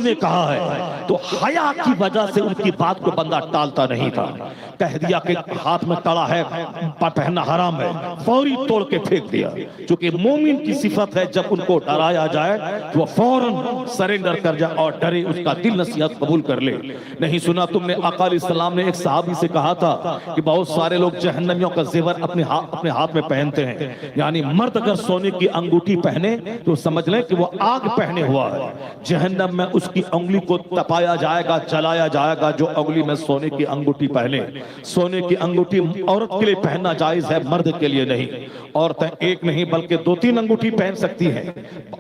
نے کہا ہے تو حیا کی وجہ سے ان کی بات کو بندہ ٹالتا نہیں تھا. کہہ دیا کہ ہاتھ میں کڑا ہے پہننا حرام ہے, فوری توڑ کے پھینک دیا. چونکہ مومن کی صفت ہے جب ان کو ڈرایا جائے تو وہ فوراً سرنڈر کر جائے اور ڈرے, اس کا دل نصیحت قبول کر لے. نہیں سنا تم نے آقا علیہ السلام نے ایک صحابی سے کہا تھا کہ بہت سارے لوگ جہنمیوں کا زیور اپنے ہاتھ میں پہنتے ہیں, یعنی مرد اگر سونے کی انگوٹھی پہنے تو سمجھ لیں کہ وہ آگ پہنے ہوا ہے. جہنم میں اس کی انگلی کو تپایا جائے گا, جلایا جائے گا جو انگلی میں سونے کی انگوٹھی پہنے. سونے کی انگوٹھی عورت کے لیے پہننا جائز ہے, مرد کے لیے نہیں. عورتیں ایک نہیں بلکہ 2-3 انگوٹھی پہن سکتی ہیں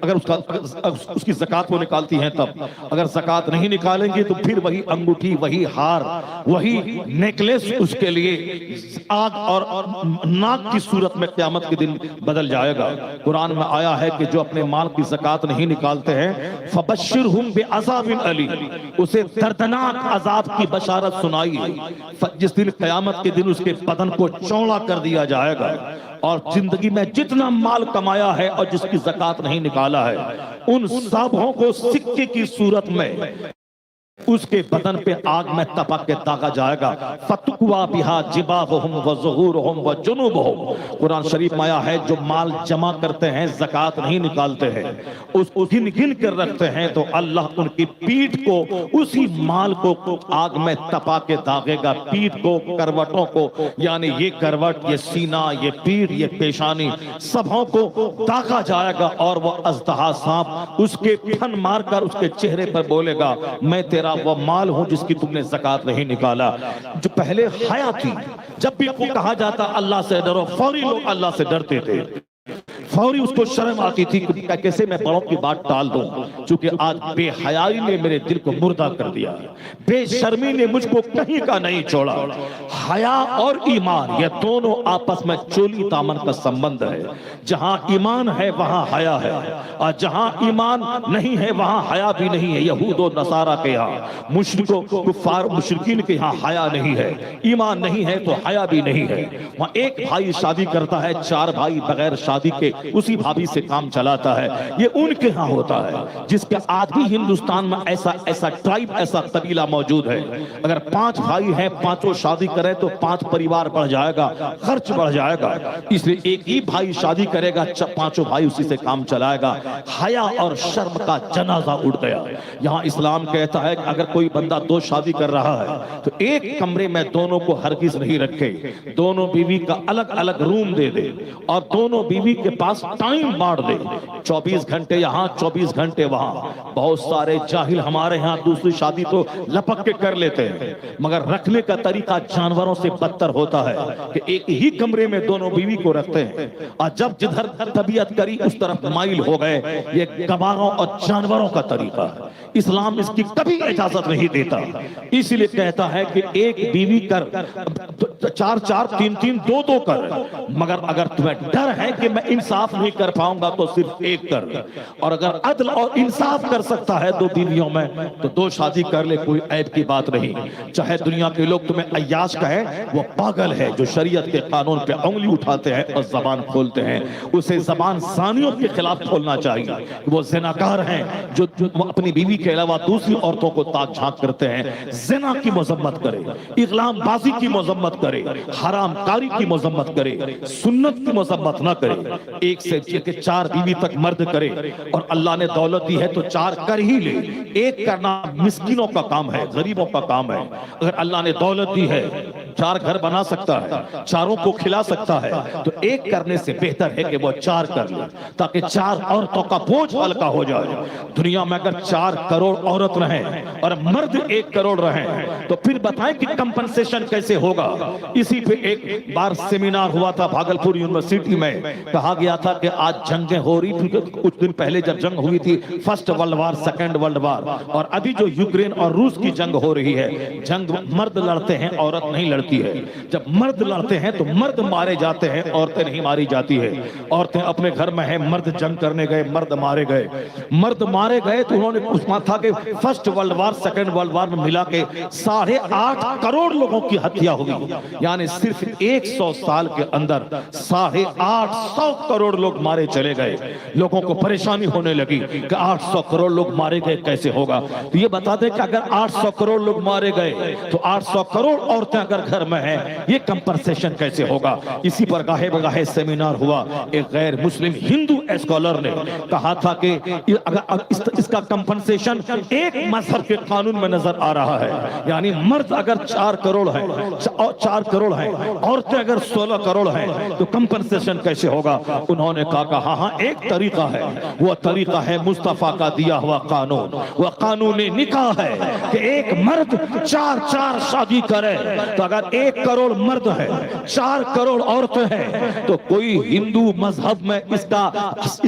اگر اس کی زکات وہ نکالتی ہیں تب. اگر زکات نہیں نکالیں گی تو پھر وہی انگوٹھی, وہی ہار, وہی نیکلیس اس کے لیے آگ اور ناک کی صورت میں قیامت کے دن بدل جائے گا. قرآن میں آیا ہے کہ جو اپنے مال کی زکات نہیں نکالتے ہیں فبشرہم بعذاب علیم, اسے دردناک عذاب کی بشارت سنائی. جس دن قیامت کے دن اس کے بدن کو چوڑا کر دیا جائے گا اور زندگی میں جتنا مال کمایا ہے اور جس کی زکات نہیں نکالا ہے ان سبوں کو سکے کی صورت میں اس کے بدن پہ آگ میں تپا کے داغا جائے گا. فتقوا بہا جباہہم وظہورہم وجنوبہم. قرآن شریف میں آیا ہے جو مال جمع کرتے ہیں زکات نہیں نکالتے ہیں, اس کو گن گن کر رکھتے ہیں تو اللہ ان کی پیٹھ کو اسی مال کو آگ میں تپا کے داغے گا. پیٹھ کو, کروٹوں کو, یعنی یہ کروٹ, یہ سینہ, یہ پیٹھ, یہ پیشانی, سبوں کو داغا جائے گا اور وہ اژدہا سانپ اس کے پھن مار کر اس کے چہرے پر بولے گا میں تیرا وہ مال ہوں جس کی تم نے زکات نہیں نکالا. جو پہلے حیا تھی, جب بھی کو کہا جاتا اللہ سے ڈرو, فوری لوگ اللہ سے ڈرتے تھے, فوری اس کو شرم آتی تھی کہ کیسے میں بڑوں کی بات ٹال دوں. چونکہ آج بے حیائی نے میرے دل کو مردہ کر دیا, بے شرمی نے مجھ کو کہیں کا نہیں چھوڑا. حیا اور ایمان یہ دونوں آپس میں چولی دامن کا سمبند ہے. جہاں ایمان ہے وہاں حیا ہے, اور جہاں ایمان نہیں ہے وہاں حیا بھی نہیں ہے. یہود و نصارہ کے یہاں, مشرکوں, کفار مشرکین کے یہاں حیا نہیں ہے, ایمان نہیں ہے تو حیا بھی نہیں ہے. وہاں ایک بھائی شادی کرتا ہے, 4 بھائی بغیر شادی کے اسی بھابھی سے کام چلاتا ہے. یہ ان کے ہاں ہوتا ہے جس کے آج بھی ہندوستان میں ایسا ٹرائب, ایسا قبیلہ موجود ہے. اگر 5 بھائی ہیں, 5 شادی کرے تو 5 پریوار بڑھ جائے گا, خرچ بڑھ جائے گا. اس لیے ایک ہی بھائی شادی کرے گا, 5 بھائی اسی سے کام چلائے گا. حیا اور شرم کا جنازہ اٹھ گیا. یہاں اسلام کہتا ہے کہ اگر کوئی بندہ 2 شادی کر رہا ہے تو ایک کمرے میں دونوں کو ہرگز نہیں رکھے, دونوں بیوی کا الگ الگ روم دے دے اور دونوں بیوی کے پاس ٹائم بانٹ دے, 24 گھنٹے یہاں 24 گھنٹے وہاں. بہت سارے جاہل ہمارے ہاں دوسری شادی تو لپک کے کر لیتے ہیں, مگر رکھنے کا طریقہ جانوروں سے بدتر ہوتا ہے کہ ایک ہی کمرے میں دونوں بیوی کو رکھتے ہیں, اور جب جدھر طبیعت کری اس طرف مائل ہو گئے. یہ گواروں اور جانوروں کا طریقہ ہے, اسلام اس کی کبھی اجازت نہیں دیتا. اس لیے کہتا ہے کہ ایک بیوی کر, 4 3 2 کر, مگر اگر تمہیں ڈر ہے کہ میں انصاف نہیں کر پاؤں گا تو صرف 1 کر. اور اگر عدل اور انصاف کر سکتا ہے 2 بیویوں میں تو 2 شادی کر لے, کوئی عیب کی بات نہیں. چاہے دنیا کے لوگ تمہیں عیاش کہیں, وہ پاگل ہے جو شریعت کے قانون پہ انگلی اٹھاتے ہیں اور زبان کھولتے ہیں. اسے زبان زانیوں کے خلاف کھولنا چاہیے. وہ زناکار ہیں جو اپنی بیوی کے علاوہ دوسری عورتوں کو تاک جھانک کرتے ہیں. زنا کی مذمت کرے, اغلام بازی کی مذمت کرے, حرام کاری کی مذمت کرے, سنت کی مذمت نہ کرے. 1 سے 4 بیوی تک مرد کرے, اور اللہ نے دولت دی ہے تو 4 کر ہی لے. 1 کرنا مسکینوں کا کام ہے, غریبوں کا کام ہے. اگر اللہ نے دولت دی ہے, 4 گھر بنا سکتا ہے, 4 کو کھلا سکتا ہے, تو 1 کرنے سے بہتر ہے کہ وہ 4 کر لے تاکہ 4 عورتوں کا بوجھ ہلکا ہو جائے. دنیا میں اگر 4 کروڑ عورت رہیں اور مرد 1 کروڑ رہیں تو پھر بتائیں کہ کمپنسیشن کیسے ہوگا. اسی پہ ایک بار سیمینار ہوا تھا بھاگلپور یونیورسٹی میں, کہا گیا تھا کہ آج جنگیں ہو رہی تھی. کچھ دن پہلے جب جنگ ہوئی تھی, first world war, second world war, اور ابھی جو یوکرین اور روس کی جنگ ہو رہی ہے, جنگ مرد لڑتے ہیں, عورت نہیں لڑتی. لڑتی ہے. جب مرد لڑتے ہیں تو مرد مارے جاتے ہیں, عورتیں نہیں ماری جاتی ہے. عورتیں اپنے گھر میں ہیں, مرد جنگ کرنے گئے, مرد مارے گئے. مرد مارے گئے تو انہوں نے اس میں تھا کہ first world war second world war میں ملا کے 8.5 کروڑ لوگوں کی ہتیا ہوئی. یعنی صرف 100 سال کے اندر 850 کروڑ لوگ مارے چلے گئے. لوگوں کو پریشانی ہونے لگی کہ 800 کروڑ لوگ مارے گئے کیسے ہوگا. تو یہ بتا دیں کہ اگر 800 کروڑ لوگ مارے گئے تو 800 کروڑ عورتیں اگر گھر میں ہیں, یہ کمپنسیشن کیسے ہوگا. اسی پر گاہے بگاہے سیمینار ہوا. ایک غیر مسلم ہندو اسکالر نے کہا تھا کہ اس کا کمپنسیشن ایک مذہب کے قانون میں نظر آ رہا ہے. یعنی مرد اگر 4 کروڑ ہیں, 4 کروڑ ہیں, عورتیں اگر 16 کروڑ ہیں تو کمپنسیشن کیسے ہوگا. انہوں نے کہا ہاں ایک طریقہ ہے, وہ طریقہ ہے مصطفیٰ کا دیا ہوا قانون. وہ قانون نکاح ہے کہ ایک مرد 4 شادی کرے. تو اگر 1 کروڑ مرد ہے, 4 کروڑ عورتیں ہیں, تو کوئی ہندو مذہب میں اس کا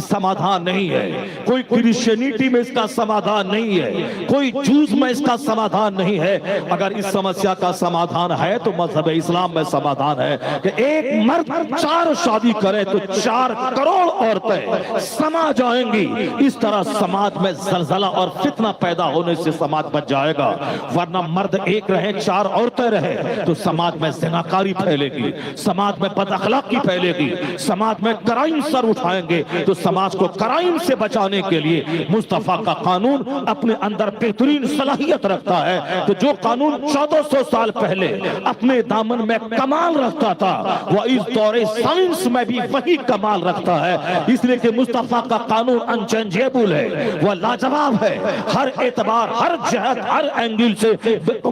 سمادھان نہیں ہے, کوئی کرسچینٹی میں اس کا سمادھان نہیں ہے, کوئی جوز میں اس کا سمادھان نہیں ہے. اگر اس سمسیا کا سمادھان ہے تو مذہب اسلام میں سمادھان ہے کہ ایک مرد 4 شادی کرے تو 4 کروڑ عورتیں سما جائیں گی. اس طرح سماج میں زلزلہ اور فتنہ پیدا ہونے سے سماج بچ جائے گا. ورنہ مرد ایک رہے, 4 عورتیں رہے تو سماج میں زناکاری پھیلے گی, سماج میں بد اخلاقی پھیلے گی, سماج میں کرائم سر اٹھائیں گے. تو سماج کو کرائم سے بچانے کے لیے مصطفیٰ کا قانون اپنے اندر بہترین صلاحیت رکھتا ہے. تو جو قانون 1400 سال پہلے اپنے دامن میں کمال رکھتا تھا, وہ اس دور سائنس میں بھی وہی کمال رکھتا ہے. اس لیے کہ مصطفیٰ کا قانون انچینجیبل ہے, وہ لاجواب ہے. ہر اعتبار, ہر جہت, ہر اینگل سے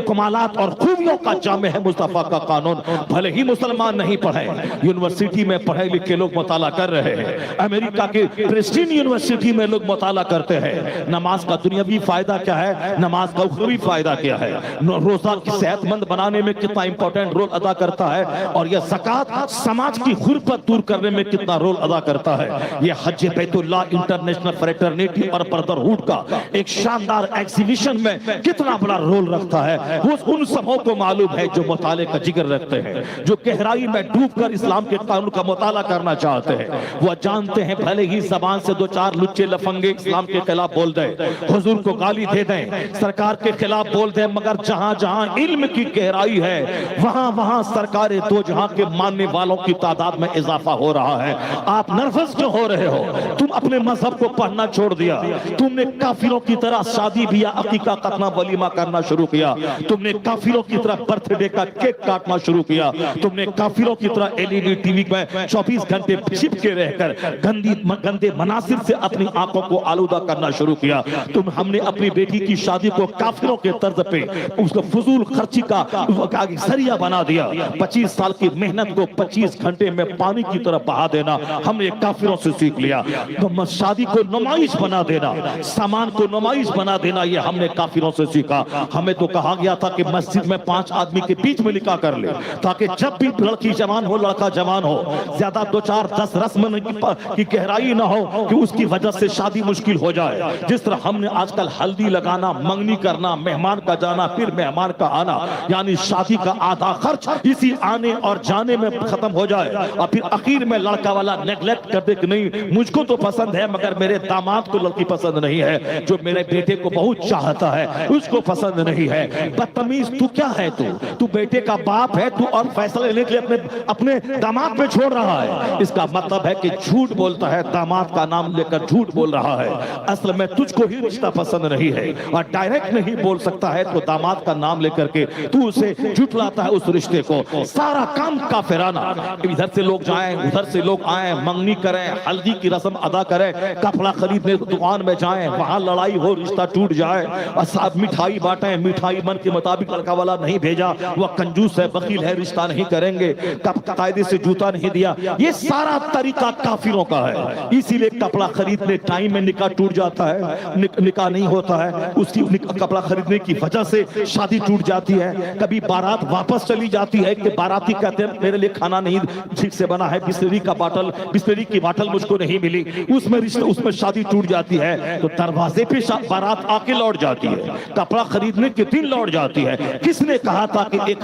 کمالات اور خوبیوں کا جامع ہے مصطفیٰ کا قانون. بھلے ہی مسلمان نہیں پڑھے, یونیورسٹی میں پڑھے لکھے لوگ مطالعہ کر رہے ہیں, امریکہ کے پریسٹین یونیورسٹی میں لوگ مطالعہ کرتے ہیں. نماز کا دنیاوی فائدہ کیا ہے, نماز کا اخروی فائدہ کیا ہے, روزہ کی صحت مند بنانے میں کتنا امپورٹنٹ رول ادا کرتا ہے, اور یہ زکوٰۃ سماج کی غربت دور کرنے میں کتنا رول ادا کرتا ہے. یہ حج بیت اللہ انٹرنیشنل فریٹرنیٹی اور برادرہوڈ کا ایک شاندار ایگزیبیشن میں کتنا بڑا رول رکھتا ہے. وہ ان سبوں کو معلوم ہے جو مطالعے کا جگر رکھتے ہیں, جو گہرائی میں ڈوب کر اسلام کے قانون کا مطالعہ کرنا چاہتے ہیں. وہ جانتے ہیں بھلے ہی زبان سے 2-4 لچے لفنگے اسلام کے خلاف بول دیں, حضور کو گالی دے دیں, سرکار کے خلاف بول دیں, مگر جہاں جہاں علم کی گہرائی ہے وہاں وہاں سرکار دو جہاں کے ماننے والوں کی تعداد میں اضافہ ہو رہا ہے. آپ نروس کیوں ہو رہے ہو؟ تم اپنے مذہب کو پڑھنا چھوڑ دیا, تم نے کافروں کی طرح شادی بھی عقیقہ ختنہ ولیمہ کرنا شروع کیا, تم نے کافروں کی طرح برتھ ڈے کا کیک کاٹنا شروع کیا, تم نے کافروں کی طرح LED ٹی وی میں 24 گھنٹے چھپ کے رہ کر گندے مناظر سے اپنی آنکھوں کو آلودہ کرنا شروع کیا. ہم نے اپنی بیٹی کی شادی کو کافروں کے طرز پہ اس کو فضول خرچی کا ذریعہ بنا دیا. 25 سال کی محنت کو 25 گھنٹے میں پانی کی طرح بہا دینا ہم نے کافروں سے سیکھ لیا. شادی کو نمائش بنا دینا, سامان کو نمائش بنا دینا, یہ ہم نے کافروں سے سیکھا. ہمیں تو کہا گیا تھا کہ مسجد میں 5 آدمی کے بیچ میں نکاح کر لے, تاکہ جب بھی لڑکی جوان ہو لڑکا جوان ہو, زیادہ 2-4-10 رسم کی گہرائی نہ ہو کہ اس کی وجہ سے شادی مشکل ہو جائے. جس طرح ہم نے آج کل ہلدی لگانا, منگنی کرنا, مہمان کا جانا پھر مہمان کا آنا, یعنی شادی کا آدھا خرچ اسی آنے اور جانے میں ختم ہو جائے, اور پھر اخیر میں لڑکا والا نیگلیکٹ کر دے کہ نہیں مجھ کو تو پسند ہے مگر میرے داماد کو لڑکی پسند نہیں ہے, جو میرے بیٹے کو بہت چاہتا ہے اس کو پسند نہیں ہے. بدتمیز تو کیا ہے, تو بیٹے کا باپ ہے تو, اور فیصلہ لینے کے لیے اپنے داماد پہ چھوڑ رہا ہے. اس کا مطلب ہے کہ جھوٹ بولتا ہے, داماد کا نام لے کر جھوٹ بول رہا ہے. اصل میں تجھ کو ہی رشتہ پسند نہیں ہے, اور ڈائریکٹ نہیں بول سکتا ہے تو داماد کا نام لے کر کے تو اسے جھٹلاتا ہے اس رشتے کو. سارا کام کافرانہ, ادھر سے لوگ جائیں ادھر سے لوگ آئیں, منگنی کریں, ہلدی کی رسم ادا کریں, کپڑا خریدنے دکان میں جائیں, وہاں لڑائی ہو رشتہ ٹوٹ جائے, اور ساتھ مٹھائی بانٹیں, مٹھائی من کے مطابق لڑکا والا نہیں بھیجا, وہ کنجوس ہے بخیل ہے رشتہ نہیں کریں گے, قاعدے سے جوتا نہیں دیا. یہ سارا طریقہ کافروں کا ہے. اسی لیے کپڑا خریدنے ٹائم میں نکاح ٹوٹ جاتا ہے, نکاح نہیں ہوتا ہے, اس کی کپڑا خریدنے کی وجہ سے شادی ٹوٹ جاتی ہے. کبھی بارات واپس چلی جاتی ہے کہ باراتی کہتے ہیں میرے لیے کھانا نہیں ٹھیک سے بنا ہے, بسلری کی باٹل مجھ کو نہیں ملی, اس میں شادی ٹوٹ جاتی ہے. تو دروازے پہ بارات آ کے لوٹ جاتی ہے, کپڑا خریدنے کے دن لوٹ جاتی ہے. کس نے کہا تھا کہ ایک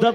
10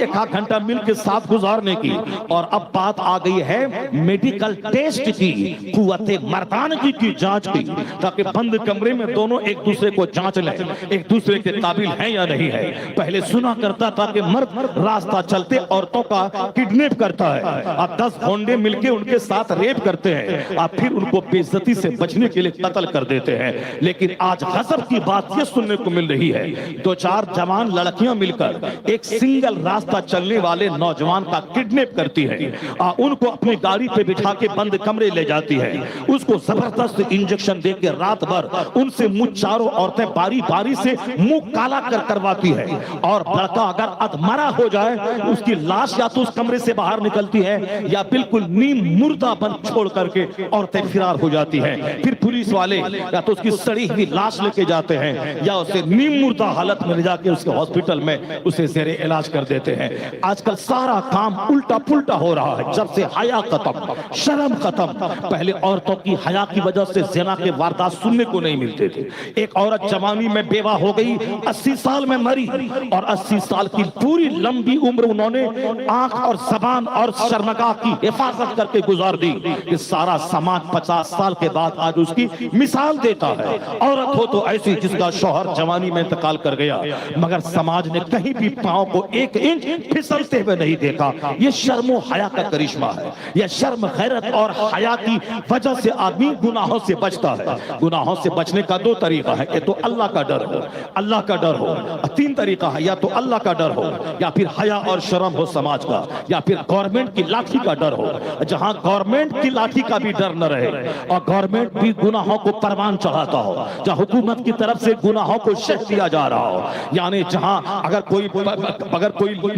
1 گھنٹہ مل کے ساتھ گزارنے کی، اور اب بات آ گئی ہے میڈیکل ٹیسٹ کی، قوت مردانگی کی جانچ کی، تاکہ بند کمرے میں دونوں ایک دوسرے کو جانچ لیں ایک دوسرے کے قابل ہیں یا نہیں ہے۔ پہلے سنا کرتا تھا کہ مرد راستہ چلتے عورتوں کا کڈنیپ کرتا ہے، اب 10 گھونڈے مل کے ان کے ساتھ ریپ کرتے ہیں، اب پھر ان کو بے عزتی سے بچنے کے لیے قتل کر دیتے ہیں۔ لیکن آج غضب کی بات یہ سننے کو مل رہی ہے، 2-4 جوان لڑکیاں مل کر ایک سنگل راستہ چلنے والے نوجوان کا کڈنیپ کرتی ہے، ان کو اپنی گاڑی پہ بٹھا کے بند کمرے لے جاتی ہے، اس کو زبردست انجیکشن دے کے رات بھر ان سے چاروں عورتیں باری باری سے منہ کالا کر کرواتی ہے، اور لڑکا اگر ادمرا ہو جائے اس کی لاش یا تو اس کمرے سے باہر نکلتی ہے یا بالکل نیم مردہ بن چھوڑ کر کے عورتیں فرار ہو جاتی ہیں۔ پھر پولیس والے یا تو اس کی سڑی ہوئی لاش لے کے جاتے ہیں یا اسے نیم مردہ حالت میں لے جا کے اس کے ہاسپٹل میں اسے زیر علاج کر دیتے ہیں۔ آج کل سارا کام الٹا پلٹا ہو رہا ہے، جب سے حیا ختم، شرم ختم۔ پہلے عورتوں کی حیا کی وجہ سے زنا کے واردات سننے کو نہیں ملتے تھے۔ ایک عورت جوانی میں بیوہ ہو گئی، 80 سال میں مری، اور 80 سال کی پوری لمبی عمر انہوں نے آنکھ اور زبان اور شرمگاہ کی حفاظت کر کے گزار دی۔ یہ سارا سماج 50 سال کے بعد آج اس کی مثال دیتا ہے۔ عورت ہو تو ایسی جس کا شوہر جوانی میں انتقال کر گیا، مگر سماج نے کہیں بھی پاؤں کو 1 انچ پھسلتے ہوئے نہیں دیکھا۔ یہ شرم و حیا کا کرشمہ ہے۔ یہ شرم، غیرت اور حیا کی وجہ سے آدمی گناہوں سے بچتا ہے۔ گناہوں سے بچنے کا 2 طریقہ ہے، کہ تو اللہ کا ڈر ہو، اللہ کا ڈر ہو۔ 3 طریقہ ہے، یا تو اللہ کا ڈر ہو، یا پھر حیا اور شرم ہو سماج کا، یا پھر گورنمنٹ کی لاٹھی کا ڈر ہو۔ جہاں گورنمنٹ کی لاٹھی کا بھی ڈر نہ رہے اور گورنمنٹ بھی گناہوں کو پروان چڑھاتا ہو، جہاں حکومت کی طرف سے گناہوں کو شرح دیا جا رہا ہو، یعنی جہاں اگر کوئی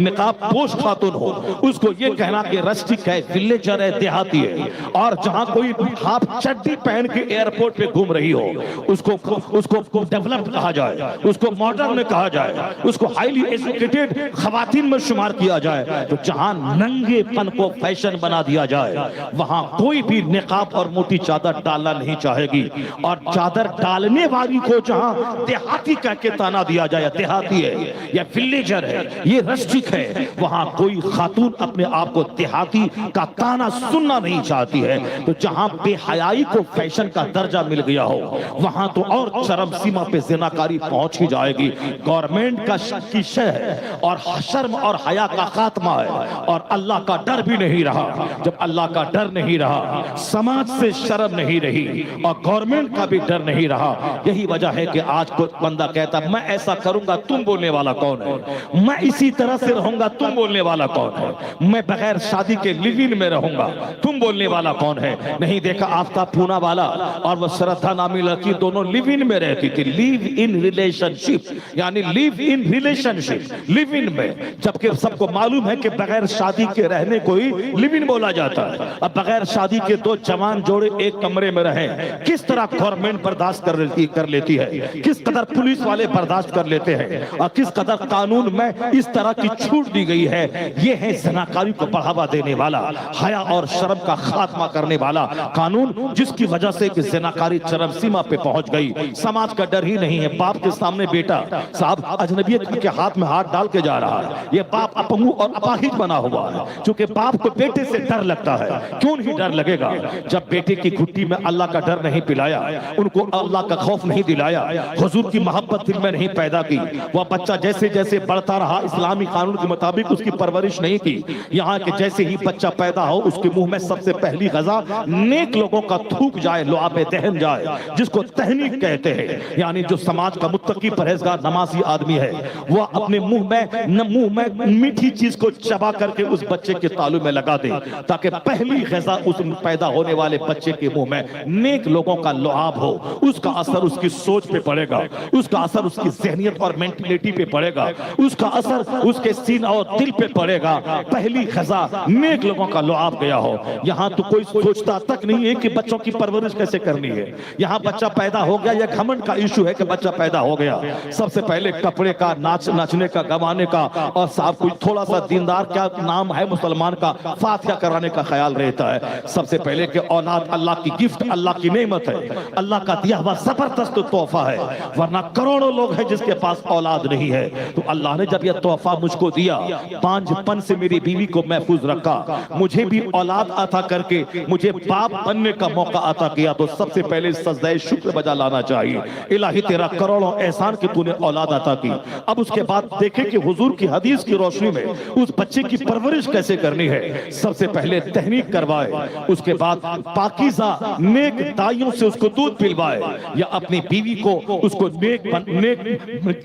نقاب پوش خاتون ہو اس کو یہ کہنا کہ رسٹک ہے، ولیجر ہے، دیہاتی ہے، اور جہاں کوئی ہاف چڈی پہن کے ایئرپورٹ پہ گھوم رہی ہو اس کو ڈیولپڈ کہا جائے، اس کو ماڈرن کہا جائے، اس کو ہائیلی ایجوکیٹڈ خواتین میں شمار کیا جائے، تو جہاں ننگے پن کو فیشن بنا دیا جائے وہاں کوئی بھی نقاب اور موٹی چادر ڈالنا نہیں چاہے گی، اور چادر ڈالنے والی کو جہاں دیہاتی کہہ کے تانا دیا جائے، دیہاتی ہے یا ولیجر ہے، یہ رسٹک ہے، وہاں کوئی خاتون اپنے آپ کو دیہاتی کا تانا سننا نہیں چاہتی ہے۔ تو جہاں بے حیائی کو فیشن کا درجہ مل گیا ہو وہاں تو اور چرم سیما پہ زناکاری پہنچ ہی جائے گی۔ گورنمنٹ کا کی شے ہے اور شرم اور حیا کا خاتمہ ہے، اور اللہ کا ڈر بھی نہیں رہا۔ جب اللہ کا ڈر نہیں رہا، سماج سے شرم نہیں رہی، اور گورنمنٹ کا بھی ڈر نہیں رہا، یہی وجہ ہے کہ آج کوئی بندہ کہتا میں ایسا کروں گا، تم بولنے والا کون ہے؟ میں اسی طرح سے رہوں گا، تم بولنے والا کون ہے؟ میں بغیر شادی کے لیو ان میں رہوں گا، تم بولنے والا کون ہے؟ نہیں دیکھا آفتاب پونا والا اور وہ شردھا نامی لڑکی دونوں لیو ان میں رہتی تھی، لیو ان ریلیشن شپ، یعنی لیو ان ریلیشن شپ، لیو ان میں، جبکہ سب کو معلوم ہے کہ بغیر شادی کے رہنے کو ہی لیو ان بولا جاتا ہے۔ اب بغیر شادی کے 2 جوان جوڑے ایک کمرے میں رہیں، کس طرح گورنمنٹ برداشت کر لیتی ہے، کس قدر پولیس والے برداشت کر لیتے ہیں، اور کس قدر قانون میں اس طرح کی چھوٹ دی گئی ہے۔ یہ ہے زناکاری کو بڑھاوا دینے والا، حیا اور شرم کا خاتمہ کرنے والا قانون، جس کی وجہ سے کہ زناکاری چرم سیما پہ پہنچ گئی۔ سماج کا ڈر ہی نہیں ہے، باپ کے سامنے بیٹا صاحب اجنبیت کے ہاتھ میں ہاتھ ڈال کے جا رہا ہے، یہ باپ اپنگو اور اپاہج بنا ہوا ہے، چونکہ باپ کو بیٹے سے ڈر لگتا ہے۔ کیوں نہیں ڈر لگے گا جب بیٹے کی گھٹی میں اللہ کا ڈر نہیں پلایا، ان کو اللہ کا خوف نہیں دلایا، حضور کی محبت دل میں نہیں پیدا کی، وہ بچہ جیسے جیسے بڑھتا رہا اسلامی قانون کے مطابق اس کی پرورش نہیں کی، یہاں کہ جیسے ہی بچہ پیدا ہو اس کے منہ میں سب سے پہلی غذا نیک لوگوں کا تھوک جائے، لعاب دہن جائے، جس کو تہنیک کہتے ہیں، یعنی جو سماج کا متقی پرہیزگار نمازی آدمی ہے وہ اپنے منہ میں میٹھی چیز کو چبا کر کے اس بچے کے تالو میں لگا دے تاکہ پہلی غذا اس پیدا ہونے والے بچے کے منہ میں نیک لوگوں کا لعاب ہو۔ اس کا اثر اس کی سوچ پہ پڑے گا، اس کا اثر اس کی ذہنیت اور مینٹلٹی پہ پڑے گا، اس کا اثر اس کے سینہ اور دل پہ پڑے گا۔ پہلی غذا نیک لوگوں کا لعاب گیا ہو۔ یہاں تو کوئی سوچتا تک نہیں ہے کہ بچوں کی پرورش کیسے کرنی ہے۔ یہاں بچہ پیدا ہو گیا، یہ گھمنڈ کا ایشو ہے کہ بچہ پیدا ہو گیا، سب سے پہلے کپڑے کا، ناچنے کا، گوانے کا، اور صاحب کوئی تھوڑا سا دیندار کیا نام ہے مسلمان کا، فاتحہ کرانے کا خیال رہتا ہے۔ سب سے پہلے کہ اولاد اللہ کی گفٹ، اللہ کی نعمت ہے، اللہ کا دیا ہوا زبردست تحفہ ہے، ورنہ کروڑوں لوگ ہیں جس کے پاس اولاد نہیں ہے۔ تو اللہ اللہ نے جب یہ تحفہ مجھ کو دیا، پانچ پن سے میری بیوی کو محفوظ رکھا، مجھے بھی اولاد عطا کر کے مجھے باپ بننے کا موقع عطا کیا، تو سب سے پہلے سجدہ شکر بجا لانا چاہیے۔ الہی تیرا کروڑوں احسان کہ تو نے اولاد عطا کی۔ اب اس کے بعد دیکھیں کہ حضور کی حدیث کی روشنی میں اس بچے کی پرورش کیسے کرنی ہے۔ سب سے پہلے تحنیک کروائے، اس کے بعد پاکیزہ نیک دائیوں سے اس کو دودھ پلوائے، یا اپنی بیوی کو اس کو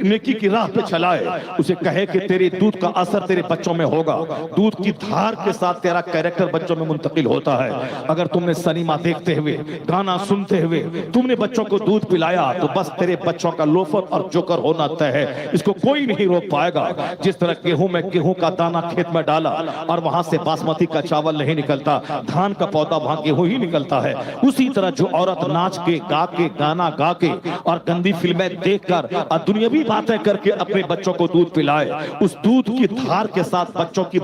نیکی کی راہ پہ چلائے، اسے کہے کہ تیرے دودھ کا اثر تیرے بچوں میں ہوگا، دودھ کی دھار کے ساتھ تیرا کیریکٹر بچوں میں منتقل ہوتا ہے۔ اگر تم نے سنیما دیکھتے ہوئے، گانا سنتے ہوئے تم نے بچوں کو دودھ پلایا تو بس تیرے بچوں کا لوفر اور جوکر ہونا طے ہے، اس کو کوئی نہیں روک پائے گا۔ جس طرح گیہوں میں گیہوں کا دانہ کھیت میں ڈالا اور وہاں سے باسمتی کا چاول نہیں نکلتا، دھان کا پودا وہاں گیہوں ہی نکلتا ہے، اسی طرح جو عورت ناچ کے گا کے گانا گا کے اور گندی فلمیں دیکھ کر اور دنیاوی باتیں کر کے اپنے بچوں کو دودھ پلائے، اس دودھ کی دھار کے ساتھ بچوں کی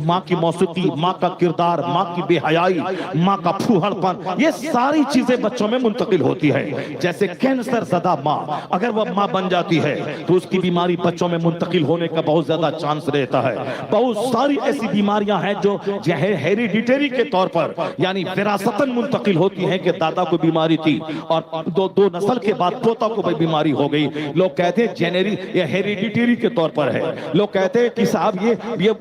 ماں کی موسیقی، ماں کا کردار، ماں کی بے حیائی، ماں کا پھوہڑ پن، یہ ساری چیزیں بچوں میں منتقل ہوتی ہے۔ جیسے کینسر زدہ ماں اگر وہ ماں بن جاتی ہے تو اس کی بیماری بچوں میں منتقل ہونے کا بہت زیادہ چانس رہتا ہے۔ بہت ساری ایسی بیماریاں ہیں جو ہیریڈیٹری کے طور پر یعنی وراثتاً منتقل ہوتی ہیں کہ دادا کو بیماری تھی اور دو نسل کے بعد پوتا کو بھی بیماری ہو گئی، لوگ کہتے ہیں یہ ہیریڈیٹری کے طور پر ہے، لوگ کہتے ہیں کہ صاحب یہ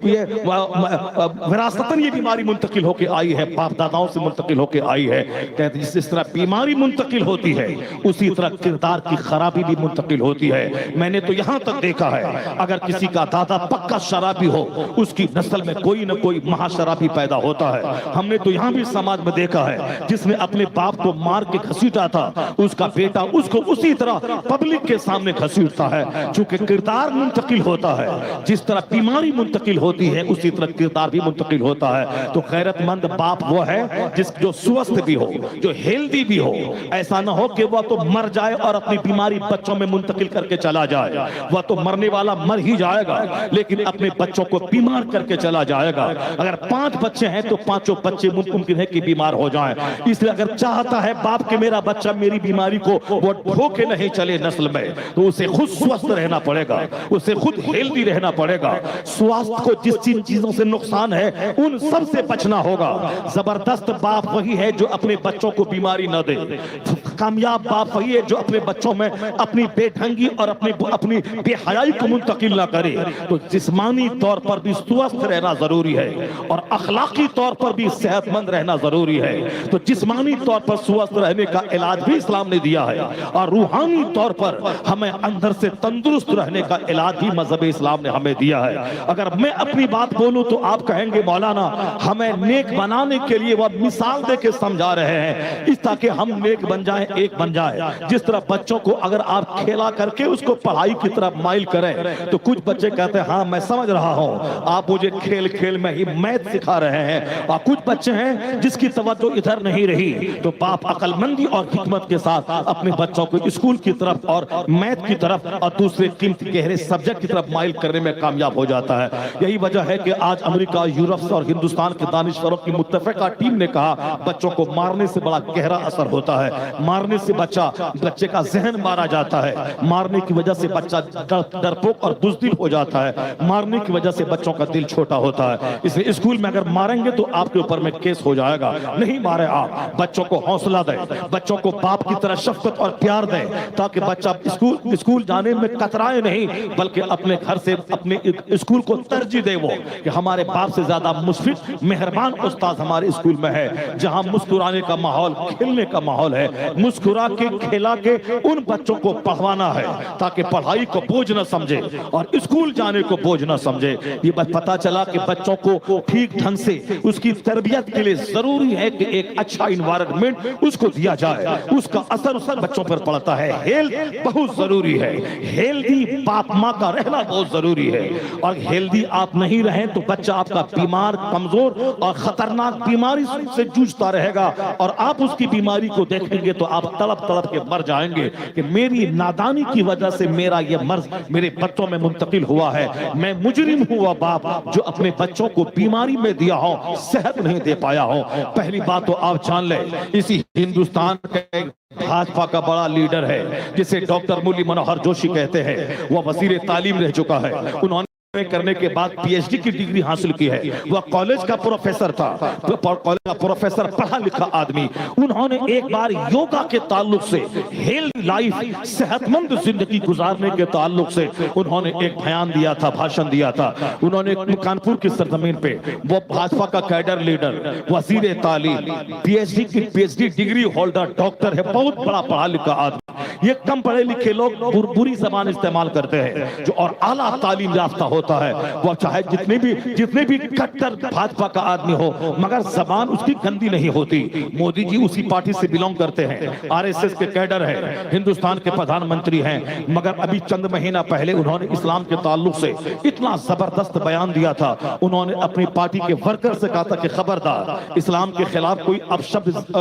وراثتاً یہ بیماری منتقل ہو کے آئی ہے، باپ داداؤں سے منتقل ہو کے آئی ہے۔ کہتے ہیں جس طرح بیماری منتقل ہوتی ہے اسی طرح کردار کی خرابی بھی منتقل ہوتی ہے۔ میں نے تو یہاں تک دیکھا ہے اگر کسی کا دادا پکا شرابی ہو اس کی نسل میں کوئی نہ کوئی مہا شرابی پیدا ہوتا ہے۔ ہم نے تو یہاں بھی سماج میں دیکھا ہے جس نے اپنے باپ کو مار کے گھسیٹا تھا، اس کا بیٹا اس کو اسی طرح پبلک کے سامنے گھسیٹتا ہے، چونکہ کردار منتقل ہوتا ہے۔ جس طرح بیماری منتقل ہوتی ہے اسی طرح کردار بھی منتقل ہوتا ہے۔ تو غیرت مند باپ وہ ہے جو سوستھ بھی ہو، جو ہیلدی بھی ہو، ایسا نہ ہو کہ وہ تو مر جائے اور اپنی بیماری بچوں میں منتقل کر کے چلا جائے، وہ تو مرنے والا مر ہی جائے گا لیکن اپنے بچوں کو بیمار کر کے چلا جائے گا۔ اگر 5 بچے ہیں تو 5 بچے ممکن ہے کہ بیمار ہو جائیں، اس لیے اگر چاہتا ہے باپ کہ میرا بچہ میری بیماری کو وہ ڈھو کے نہیں چلے نسل میں تو اسے خود سوستھ رہنا پڑے گا، اسے خود ہیلدی رہنا پڑے گا۔ سواستھ کو جس چیزوں سے نقصان ہے ان سب سے بچنا ہوگا۔ زبردست باپ وہی ہے جو اپنے بچوں کو بیماری نہ دے، کامیاب باپ وہی ہے جو اپنے بچوں میں اپنی بے ڈھنگی اور اپنی بے حیائی کو منتقل نہ کرے۔ تو جسمانی طور پر بھی سوستھ رہنا ضروری ہے اور اخلاقی طور پر بھی صحت مند رہنا ضروری ہے۔ تو جسمانی طور پر سوستھ رہنے کا علاج بھی اسلام نے دیا ہے اور روحانی طور پر ہمیں اندر سے تندرست رہنے کا علاج بھی مذہب اسلام نے ہمیں دیا ہے۔ اگر میں اپنی بات بولوں تو آپ کہیں گے مولانا ہمیں نیک بنانے کے لیے وہ مثال دے کے سمجھا رہے ہیں اس تاکہ ہم نیک بن جائیں، ایک بن جائے۔ جس طرح بچوں کو اگر آپ کھیلا کر کے اس کو پڑھائی کی طرف مائل کریں تو کچھ بچے کہتے ہیں ہاں میں سمجھ رہا ہوں، آپ مجھے کھیل کھیل میں ہی میتھ سکھا رہے ہیں، اور کچھ بچے ہیں جس کی توجہ ادھر نہیں رہی تو باپ عقل مندی اور حکمت کے ساتھ اپنے بچوں کو اسکول کی طرف اور میتھ کی طرف اور دوسرے قیمتی گہرے سبجیکٹ کی طرف مائل کرنے میں کامیاب ہو جاتا ہے۔ یہی وجہ ہے کہ آج امریکہ، یورپ اور ہندوستان کے دانشوروں کی متفقہ ٹیم نے کہا بچوں کو مارنے سے بڑا گہرا اثر ہوتا ہے، مارنے سے بچے کا ذہن مارا جاتا ہے، مارنے کی وجہ سے بچہ ڈرپوک اور بزدل ہو جاتا ہے، مارنے کی وجہ سے بچوں کا دل چھوٹا ہوتا ہے۔ اس لیے اسکول میں اگر ماریں گے تو آپ کے اوپر میں کیس ہو جائے گا، نہیں مارے آپ، بچوں کو حوصلہ دیں، بچوں کو باپ کی طرح شفقت اور پیار دیں تاکہ بچہ اسکول جانے میں کترائے نہیں بلکہ اپنے گھر سے اپنے اسکول کو ترجیح دے وہ کہ ہمارے باپ سے زیادہ مشفق مہربان استاد ہمارے اسکول میں ہے جہاں مسکرانے کا ماحول، کھیلنے کا ماحول ہے، مسکرا کے کھیلا کے ان بچوں کو پڑھوانا ہے تاکہ پڑھائی کو بوجھ نہ سمجھے اور اسکول جانے کو بوجھ نہ سمجھے۔ یہ بات پتا چلا کہ بچوں کو ٹھیک ڈھنگ سے اس کی تربیت کے لیے ضروری ہے کہ ایک اچھا انوائرمنٹ اس کو دیا جائے، اس کا اثر بچوں پر پڑتا ہے۔ ہیلتھ بہت ضروری ہے، ہیلدی باپ ماں کا رہنا بہت ضروری ہے، اور ہیلدی آپ نہیں رہیں تو بچہ آپ کا بیمار، کمزور اور خطرناک بیماری سے جوجھتا رہے گا، اور آپ اس کی بیماری کو دیکھیں گے تو آپ تڑپ تڑپ کے مر جائیں گے کہ میری نادانی کی وجہ سے میرا یہ مرض میرے بچوں میں منتقل ہوا ہے. میں مجرم ہوا باپ جو اپنے بچوں کو بیماری میں دیا ہوں, صحت نہیں دے پایا ہوں. پہلی بات تو آپ جان لیں, اسی ہندوستان کے بھاجپا کا بڑا لیڈر ہے جسے ڈاکٹر مرلی منوہر جوشی کہتے ہیں, وہ وزیر تعلیم رہ چکا ہے. انہوں نے کرنے کے بعد پی ایچ ڈی کی ڈگری حاصل کی ہے. وہ کالج کا پروفیسر تھا, کالج کا پروفیسر, پڑھا لکھا آدمی. انہوں نے ایک بار یوگا کے تعلق سے, ہیلتھ لائف, صحت مند زندگی گزارنے کے تعلق سے انہوں نے ایک بیان دیا تھا, بھاشن دیا تھا. انہوں نے کانپور کی سرزمین پہ, وہ بھاجپا کا کیڈر لیڈر, وزیر تعلیم, P H D degree holder, doctor ہے, بہت بڑا پڑھا لکھا آدمی. یہ کم پڑھے لکھے لوگ بری زبان استعمال کرتے ہیں جو اور اعلیٰ تعلیم یافتہ ہوتا ہے وہ چاہے جتنے بھی کٹر بھاجپا کا آدمی ہو مگر زبان اس کی گندی نہیں ہوتی. مودی جی اسی پارٹی سے بیلونگ کرتے ہیں, آر ایس ایس کے کیڈر ہیں, ہندوستان کے پردھان منتری ہیں, مگر ابھی چند مہینہ پہلے انہوں نے اسلام کے تعلق سے اتنا زبردست بیان دیا تھا. انہوں نے اپنی پارٹی کے ورکر سے کہا تھا کہ خبردار اسلام کے خلاف کوئی اپشبد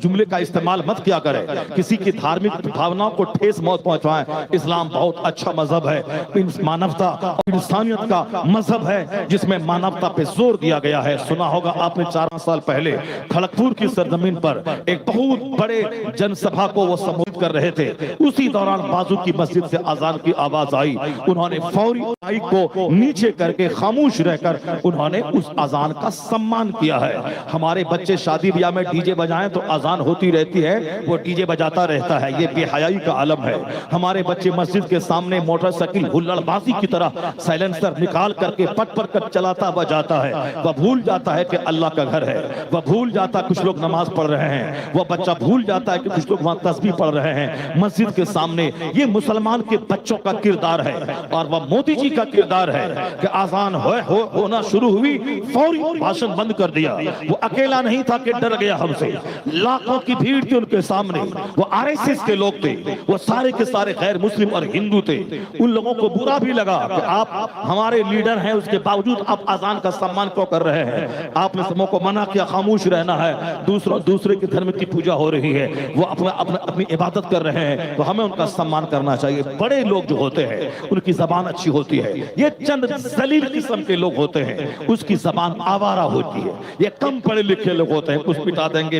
جملے کا استعمال مت کیا کرے, کسی کی دھارمک بھاوناؤں کو ٹھیس موت پہنچوائیں. اسلام بہت اچھا مذہب ہے, مانوتا اور انسانیت کا مذہب ہے جس میں مانوتا پہ زور دیا گیا ہے. سنا ہوگا آپ نے 4 سال پہلے کھڑگپور کی سرزمین پر ایک بہت بڑے جن سبھا کو وہ سمبودھت کر رہے تھے. اسی دوران بازو کی مسجد سے اذان کی آواز آئی. انہوں نے فوری مائک کو نیچے کر کے خاموش رہ کر انہوں نے اس اذان کا سمان کیا ہے. ہمارے بچے شادی بیاہ میں ڈی جے بجائیں تو اذان ہوتی رہتی ہے, وہ ڈی جے بجاتا رہتا ہے. یہ بے حیائی کا عالم ہے. ہمارے بچے مسجد کے سامنے موٹر سائیکل ہلڑ بازی کی طرح سائلنسر نکال کر کے پٹ پٹ کر چلاتا بجاتا ہے. وہ بھول جاتا ہے کہ اللہ کا گھر ہے, وہ بھول جاتا ہے کچھ لوگ نماز پڑھ رہے ہیں, وہ بچہ بھول جاتا ہے کہ کچھ لوگ وہاں تسبیح پڑھ رہے ہیں مسجد کے سامنے. یہ مسلمان کے بچوں کا کردار ہے اور وہ مودی جی کا کردار ہے کہ آزان ہونا شروع ہوئی فوری بھاشن بند کر دیا. وہ اکیلا نہیں تھا کہ ڈر گیا ہم سے, لاکھوں کی بھیڑ تھی ان کے سامنے. وہ آر ایس ایس کے لوگ تھے, وہ سارے کے سارے غیر مسلم اور ہندو تھے. ان لوگوں کو برا بھی لگا کہ آپ ہمارے لیڈر ہیں, اس کے باوجود آپ اذان کا سمان کیوں کر رہے ہیں. آپ نے سبوں کو منع کیا خاموش رہنا ہے, دوسرے کے دھرم کی پوجا ہو رہی ہے, وہ اپنی عبادت کر رہے ہیں تو ہمیں ان کا سمان کرنا چاہیے. بڑے لوگ جو ہوتے ہیں ان کی زبان اچھی ہوتی ہے, یہ چند ذلیل قسم کے لوگ ہوتے ہیں اس کی زبان آوارہ ہوتی ہے. یہ کم پڑھے لکھے لوگ ہوتے ہیں, کچھ پٹا دیں گے,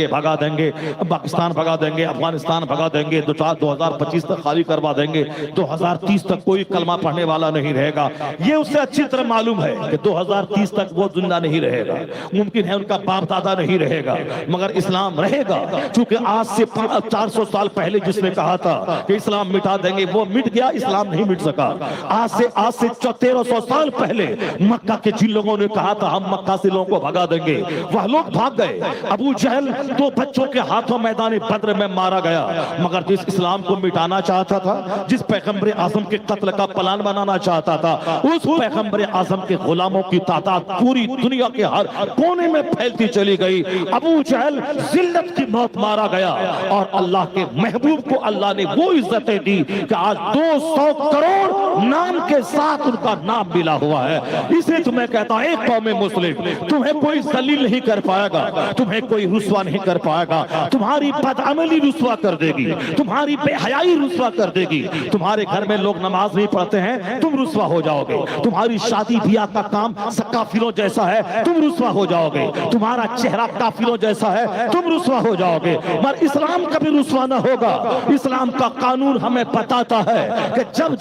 بھگا دیں گے, پاکستان بھگا دیں گے, افغانستان بھگا دیں گے, 2025 تک خالی کروا دیں گے, 2030 تک کوئی کلمہ پڑھنے والا نہیں رہے گا. یہ اس سے اچھی طرح معلوم ہے کہ 2030 تک وہ زندہ نہیں رہے گا, ممکن ہے ان کا باپ دادا نہیں رہے گا, مگر اسلام رہے گا. چونکہ آج سے 400 سال پہلے جس نے کہا تھا کہ اسلام مٹا دیں گے وہ مٹ گیا, اسلام نہیں مٹ سکا. آج سے 1300 سال پہلے مکہ کے جن لوگوں نے کہا تھا ہم مکہ سے لوگوں کو بھگا دیں گے, وہ لوگ بھاگ گئے. ابو جہل 2 بچوں کے ہاتھوں میدان بدر میں مارا گیا, مگر جس اسلام کو مٹانا چاہتا تھا, جس پیغمبر اعظم کے قتل کا پلان بنانا چاہتا تھا, اس پیغمبر اعظم کے غلاموں کی تعداد پوری دنیا کے ہر کونے میں پھیلتی چلی گئی. ابو جہل ذلت کی موت مارا گیا اور اللہ کے محبوب کو اللہ نے وہ عزتیں دی کہ آج 200 کروڑ نام کے ساتھ ان کا نام ملا ہوا ہے. اسے تمہیں کہتا ہوں ایک قوم مسلم, تمہیں کوئی ذلیل نہیں کر پائے گا, تمہیں کوئی رسوا نہیں کر پائے گا. تمہاری بدعملی رسوا کر دے گی, تمہاری بے حیائی رسوا کر دے گی. تمہارے گھر میں لوگ نماز نہیں پڑھتے ہیں, تم رسوا ہو جاؤ گے. تمہاری شادی بیاہ کا کام کافروں جیسا ہے, تم رسوا ہو جاؤ گے. تمہارا چہرہ کافروں جیسا ہے, تم رسوا ہو جاؤ گے. مگر اسلام کبھی رسوا نہ ہوگا. اسلام کا قانون ہمیں بتاتا ہے کہ جب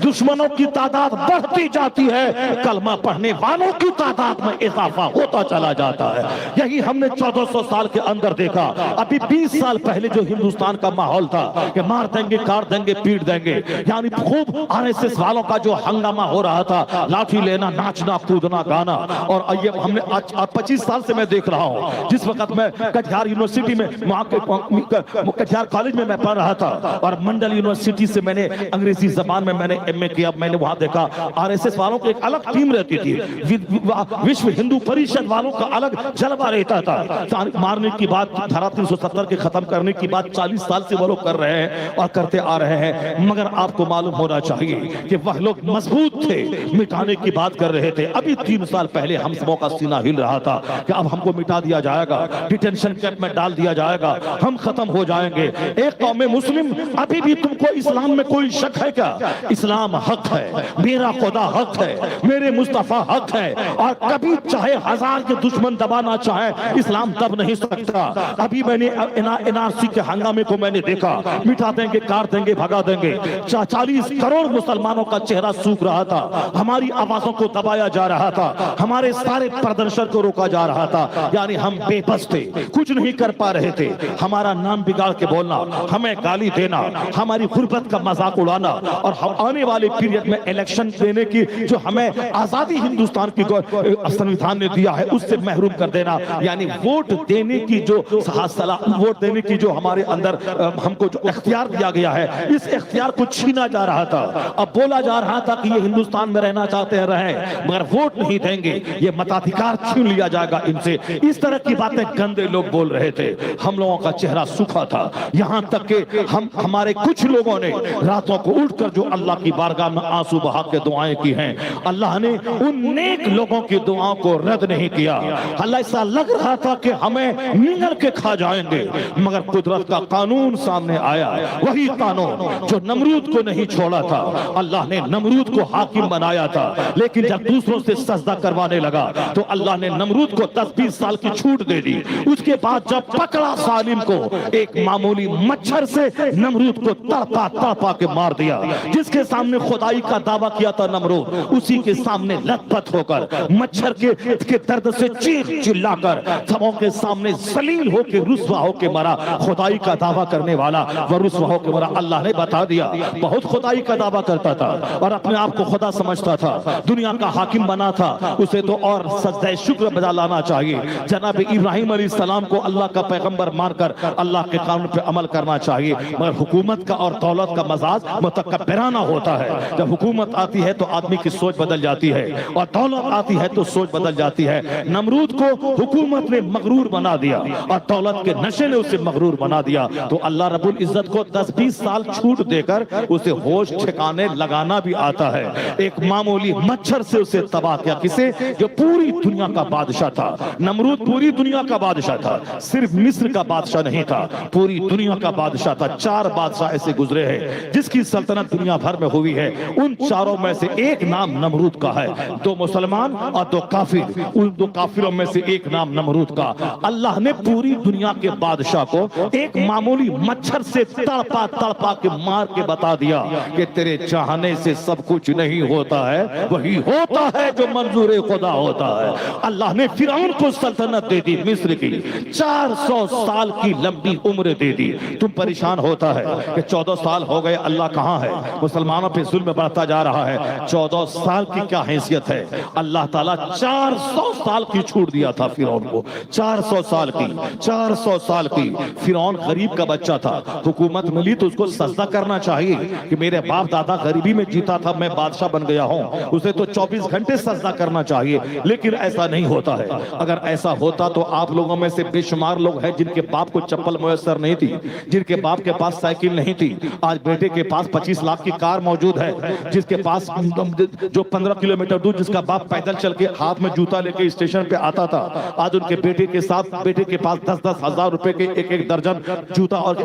دشمنوں کی تعداد بڑھتی جاتی ہے, کلمہ پڑھنے والوں کی تعداد میں اضافہ ہوتا چلا جاتا ہے. یہی ہم نے 1400 سال کے اندر دیکھا. ابھی 20 سال پہلے جو ہندوستان کا ماحول تھا کہ مار دیں گے, کاٹ دیں گے, پیٹ دیں گے, یعنی خوب آر ایس ایس والوں کا جو ہنگامہ ہو رہا تھا, لاٹھی لینا, ناچنا, کودنا, گانا. اور یہ ہم نے 25 سال سے میں دیکھ رہا ہوں. جس وقت میں کٹیہار یونیورسٹی میں کٹیہار کالج میں پڑھ رہا تھا اور منڈل یونیورسٹی سے میں نے انگریزی زبان میں نے ایم اے کیا, میں نے وہاں دیکھا آر ایس ایس والوں کی ایک الگ ٹیم رہتی تھی, وشو ہندو پریشد والوں کا الگ جلوہ رہتا تھا. مارنے کی بات دھارا 370 کے ختم کرنے کی بات 40 سال سے وہ لوگ کر رہے ہیں اور کرتے آ رہے ہیں. مگر آپ کو معلوم ہونا چاہیے کہ وہ لوگ مضبوط نمرود تھے مٹانے کی بات کر رہے تھے. ابھی 3 سال پہلے ہم سبوں کا سینہ ہل رہا تھا کہ اب ہم کو مٹا دیا جائے گا, ڈیٹینشن کیمپ میں ڈال دیا جائے گا, ہم ختم ہو جائیں گے. ایک قوم مسلم, ابھی بھی تم کو اسلام میں کوئی شک ہے کیا؟ اسلام حق ہے, میرا خدا حق ہے, میرے مصطفیٰ حق ہے, اور کبھی چاہے 1000 کے دشمن دبانا چاہے اسلام دب نہیں سکتا. ابھی میں نے NRC کے ہنگامے کو میں نے دیکھا, مٹا دیں گے, کاٹ دیں گے, بھگا دیں گے. 40 کروڑ مسلمانوں کا چہرہ سوکھ رہا تھا, ہماری آوازوں کو دبایا جا رہا تھا, ہمارے سارے پردرشن کو روکا جا رہا تھا. یعنی ہم بے بس تھے, کچھ نہیں کر پا رہے تھے. ہمارا نام بگاڑ کے بولنا, ہمیں گالی دینا, ہماری غربت کا مذاق اڑانا, اور آنے والے پیریڈ میں الیکشن دینے کی جو ہمیں آزادی ہندوستان کی سنویدھان نے دیا ہے اس سے محروم کر دینا. یعنی ووٹ دینے کی جو ووٹ دینے کی جو ہمارے اندر ہم کو جو اختیار دیا گیا ہے, اس اختیار کو چھینا جا رہا تھا. اب بولا جا رہا تھا کہ یہ ہندوستان میں رہنا چاہتے ہیں رہیں, مگر ووٹ نہیں دیں گے, یہ متادھیکار چھین لیا جائے گا ان سے. اس طرح کی باتیں گندے لوگ بول رہے تھے. ہم لوگوں کا چہرہ سوکھا تھا, یہاں تک کہ ہمارے کچھ لوگوں نے راتوں کو اٹھ کر جو اللہ کی بارگاہ میں آنسو بہا کے دعائیں کی ہیں, اللہ نے ان نیک لوگوں کی دعاؤں کو رد نہیں کیا. اللہ ایسا لگ رہا تھا کہ ہمیں نگل کے کھا جائیں گے, مگر قدرت کا قانون سامنے آیا, وہی قانون جو نمرود کو نہیں چھوڑا تھا. اللہ نے نمرود کو حاکم بنایا تھا, لیکن جب دوسروں سے سجدہ کروانے لگا تو اللہ نے نمرود کو 10-20 سال کی چھوٹ دے دی. اس کے بعد جب پکڑا ظالم کو, ایک معمولی مچھر سے نمرود کو تڑپا تڑپا کے مار دیا. جس کے سامنے خدائی کا دعویٰ کیا تھا نمرود, اسی کے سامنے لت پت ہو کر, مچھر کے درد سے چیخ چلا کر, سبوں کے سامنے ذلیل ہو کے رسوا ہو کے مرا. خدائی کا دعویٰ کرنے والا وہ رسوا ہو کے مرا. اللہ نے بتا دیا, بہت خدائی کا دعویٰ کرتا تھا اور اپنے آپ کو خدا سمجھتا تھا, دنیا کا حاکم بنا تھا, اسے تو اور سجدہ شکر بجا لانا چاہیے. جناب ابراہیم علیہ السلام کو اللہ کا پیغمبر مان کر اللہ کے قانون پہ عمل کرنا چاہیے, مگر حکومت کا اور دولت کا مزاج متکبرانہ ہوتا ہے. جب حکومت آتی ہے تو آدمی کی سوچ بدل جاتی ہے, اور دولت آتی ہے تو سوچ بدل جاتی ہے. نمرود کو حکومت نے مغرور بنا دیا اور دولت کے نشے نے اسے مغرور بنا دیا. تو اللہ رب العزت کو 10-20 سال چھوٹ دے کر اسے ہوش ٹھکانے لگانا بھی آتا ہے. ایک معمولی مچھر سے اسے تباہ کیا. کسے؟ جو پوری دنیا کا بادشاہ تھا. نمرود پوری دنیا کا بادشاہ تھا, صرف مصر کا بادشاہ نہیں تھا, پوری دنیا کا بادشاہ تھا. 4 بادشاہ ایسے گزرے ہیں جس کی سلطنت دنیا بھر میں ہوئی ہے. ان چاروں میں سے ایک نام نمرود کا ہے, 2 مسلمان اور 2 کافر. ان 2 کافروں میں سے ایک نام نمرود کا. اللہ نے پوری دنیا کے بادشاہ کو ایک معمولی مچھر سے تڑپا تڑپا کے مار کے بتا دیا کہ تیرے چاہنے سے سب کچھ نہیں ہوتا ہے, وہی ہوتا ہے جو منظور خدا ہوتا ہے. اللہ نے فرعون کو سلطنت دے دی مصر کی, 400 سال کی لمبی عمر دے دی. تم پریشان ہوتا ہے کہ 14 سال ہو گئے, اللہ کہاں ہے؟ مسلمانوں پہ ظلم بڑھتا جا رہا ہے. 14 سال کی کیا حیثیت ہے؟ اللہ تعالیٰ 400 سال کی چھوٹ دیا تھا فرعون کو, 400 سال کی. 400 سال کی. فرعون غریب کا بچہ تھا, حکومت ملی تو اس کو سجدہ کرنا چاہیے کہ میرے باپ دادا غریبی میں جیتا تھا, میں بادشاہ بن گیا ہوں, اسے تو 24 گھنٹے سجدہ کرنا چاہیے. لیکن ایسا نہیں ہوتا ہے. اگر ایسا ہوتا تو آپ لوگوں میں سے بے شمار لوگ ہیں جن کے باپ کو چپل میسر نہیں تھی, جن کے باپ کے پاس سائیکل نہیں تھی. آج بیٹے کے پاس 25 لاکھ کی کار موجود ہے, جس کے پاس جو 15 کلومیٹر دور جس کا باپ پیدل چل کے ہاتھ میں جوتا لے کے اسٹیشن پہ آتا تھا, آج ان کے بیٹے کے ساتھ بیٹے کے پاس 10-10 ہزار روپے کے ایک درجن جوتا اور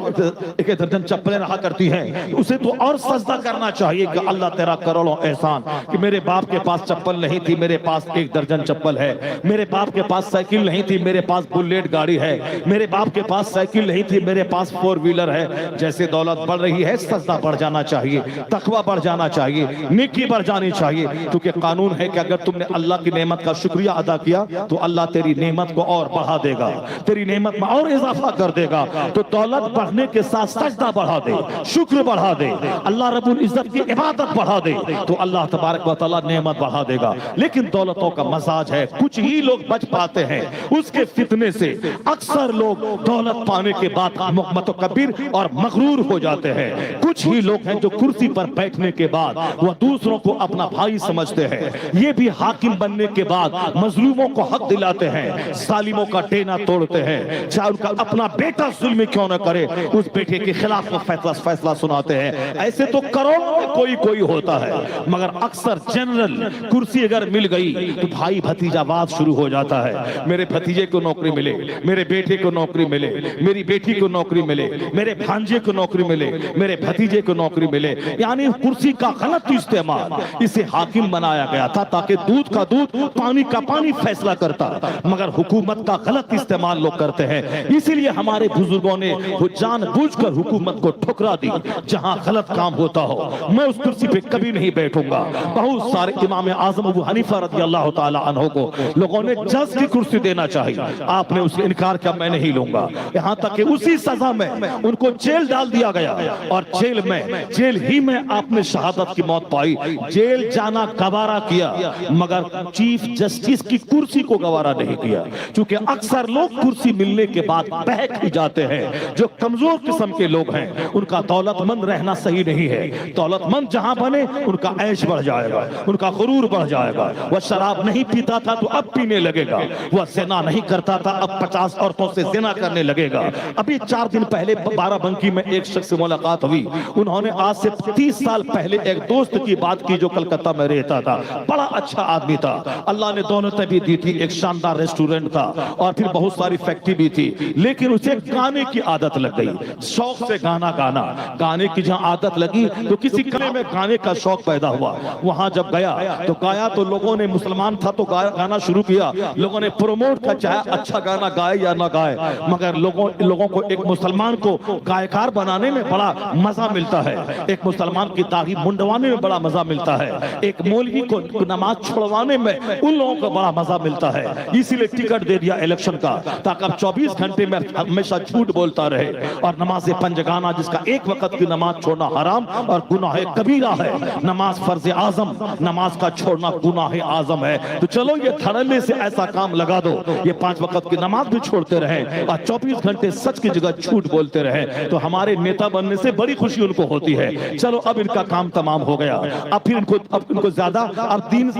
ایک درجن چپلیں رہا کرتی ہیں. اسے تو اور سجدہ کرنا چاہیے کہ اللہ تیرا کروڑوں احسان کہ میرے باپ کے پاس چپل نہیں تھی, میرے پاس 1 درجن چپل ہے. میرے باپ کے پاس سائیکل نہیں تھی, میرے پاس بلیٹ گاڑی ہے. میرے باپ کے پاس سائیکل نہیں تھی, میرے پاس 4 ویلر ہے. جیسے دولت بڑھ رہی ہے, سجدہ بڑھ جانا چاہیے, تقوی بڑھ جانا چاہیے, نیکی بڑھ جانی چاہیے. کیونکہ قانون ہے کہ اگر تم نے اللہ کی نعمت کا شکریہ ادا کیا تو اللہ تیری نعمت کو اور بڑھا دے گا, تیری نعمت میں اور اضافہ کر دے گا. تو دولت بڑھنے کے ساتھ سجدہ بڑھا دے, شکر بڑھا دے, اللہ رب العزت کی عبادت بڑھا دے, تو اللہ تبارک و تعالیٰ نعمت بڑھا دے گا. لیکن دولتوں کا مزاج ہے, کچھ ہی لوگ بچ پاتے ہیں اس کے فتنے سے. اکثر لوگ دولت پانے کے بعد متکبر اور مغرور ہو جاتے ہیں. کچھ ہی لوگ ہیں جو کرسی پر بیٹھنے کے بعد وہ دوسروں کو اپنا بھائی سمجھتے ہیں. یہ بھی حاکم بننے کے بعد مظلوموں کو حق دلاتے ہیں, ظالموں کا ٹینا توڑتے ہیں. چاہے ان کا اپنا بیٹا ظلم کیوں نہ کرے, اس بیٹے کے خلاف وہ فیصلہ سناتے ہیں. ایسے تو کروڑوں میں کوئی ہوتا ہے. مگر اکثر جنرل کرسی اگر مل گئی تو بھائی بھتیجا بات شروع ہو جاتا ہے، میرے بھتیجے کو نوکری ملے، میرے بیٹے کو نوکری ملے، میری بیٹی کو نوکری ملے، میرے بھانجے کو نوکری ملے، میرے بھتیجے کو نوکری ملے. یعنی کرسی کا غلط استعمال. اسے حاکم بنایا گیا تھا تاکہ دودھ کا دودھ پانی کا پانی فیصلہ کرتا، مگر حکومت کا غلط استعمال لوگ کرتے ہیں. اسی لیے ہمارے بزرگوں نے جان بوجھ کر حکومت کو ٹھکرا دی. جہاں غلط کام ہوتا ہو میں اس کرسی پہ کبھی نہیں بیٹھوں گا. بہت سارے امام اعظم ابو حنیفہ رضی اللہ تعالی عنہ کو لوگوں نے جج کی کرسی دینا چاہیے، آپ نے اس سے انکار کیا، میں نہیں لوں گا. یہاں تک کہ اسی سزا میں ان کو جیل ڈال دیا گیا، اور جیل ہی میں آپ نے شہادت کی موت پائی. جیل جانا گوارا کیا مگر چیف جسٹس کی کرسی کو گوارا نہیں کیا، چونکہ اکثر لوگ کرسی ملنے کے بعد بہک ہی جاتے ہیں. جو کمزور قسم کے لوگ ہیں ان کا دولت مند رہنا صحیح نہیں ہے. دولت مند جہاں بنے ان کا عیش بڑھ جائے گا، ان کا غرور بڑھ جائے گا. وہ شراب نہیں پیتا تھا تو اب پینے لگے گا، وہ زنا نہیں کرتا تھا اب 50 عورتوں سے زنا کرنے لگے گا. ابھی 4 دن پہلے بارہ بنکی میں ایک شخص سے ملاقات ہوئی. انہوں نے آج سے 30 سال پہلے ایک دوست کی بات کی جو کلکتہ میں رہتا تھا، بڑا اچھا آدمی تھا، اللہ نے دولتیں بھی دی تھی، ایک شاندار ریسٹورنٹ تھا اور پھر بہت ساری فیکٹری بھی تھی. لیکن اسے گانے کی عادت لگ گئی، شوق سے گانا. گانے کی جہاں عادت لگی تو کسی کلے میں گانے کا شوق پیدا ہوا. وہاں جب گیا تو لوگوں نے، مسلمان تھا تو گانا شروع کیا. لوگوں نے پروموٹ کا چاہے اچھا گانا گائے یا نہ گائے، مگر لوگوں کو ایک مسلمان کو گائیکار بنانے میں بڑا مزہ ملتا ہے، ایک مسلمان کی داڑھی منڈوانے میں بڑا مزہ ملتا ہے، ایک مولوی کو نماز چھڑوانے میں ان لوگوں کو بڑا مزہ ملتا ہے. اسی لیے ٹکٹ دے دیا الیکشن کا تاکہ اب 24 گھنٹے میں ہمیشہ جھوٹ بولتا رہے. اور نماز پنجگانہ جس کا ایک وقت کی نماز چھوڑنا حرام اور گناہ کبیرہ ہے، نماز فرض اعظم، نماز کا چھوڑنا گناہ اعظم ہے. تو چلو یہ دھڑلے سے ایسا کام لگا دو، یہ 5 وقت کی نماز بھی چھوڑتے رہیں اور 24 گھنٹے سچ کی جگہ جھوٹ بولتے رہیں، تو ہمارے نیتا بننے سے بڑی خوشی ان کو ہوتی ہے. چلو اب ان کا کام تمام ہو گیا، اب پھر ان کو زیادہ اب دین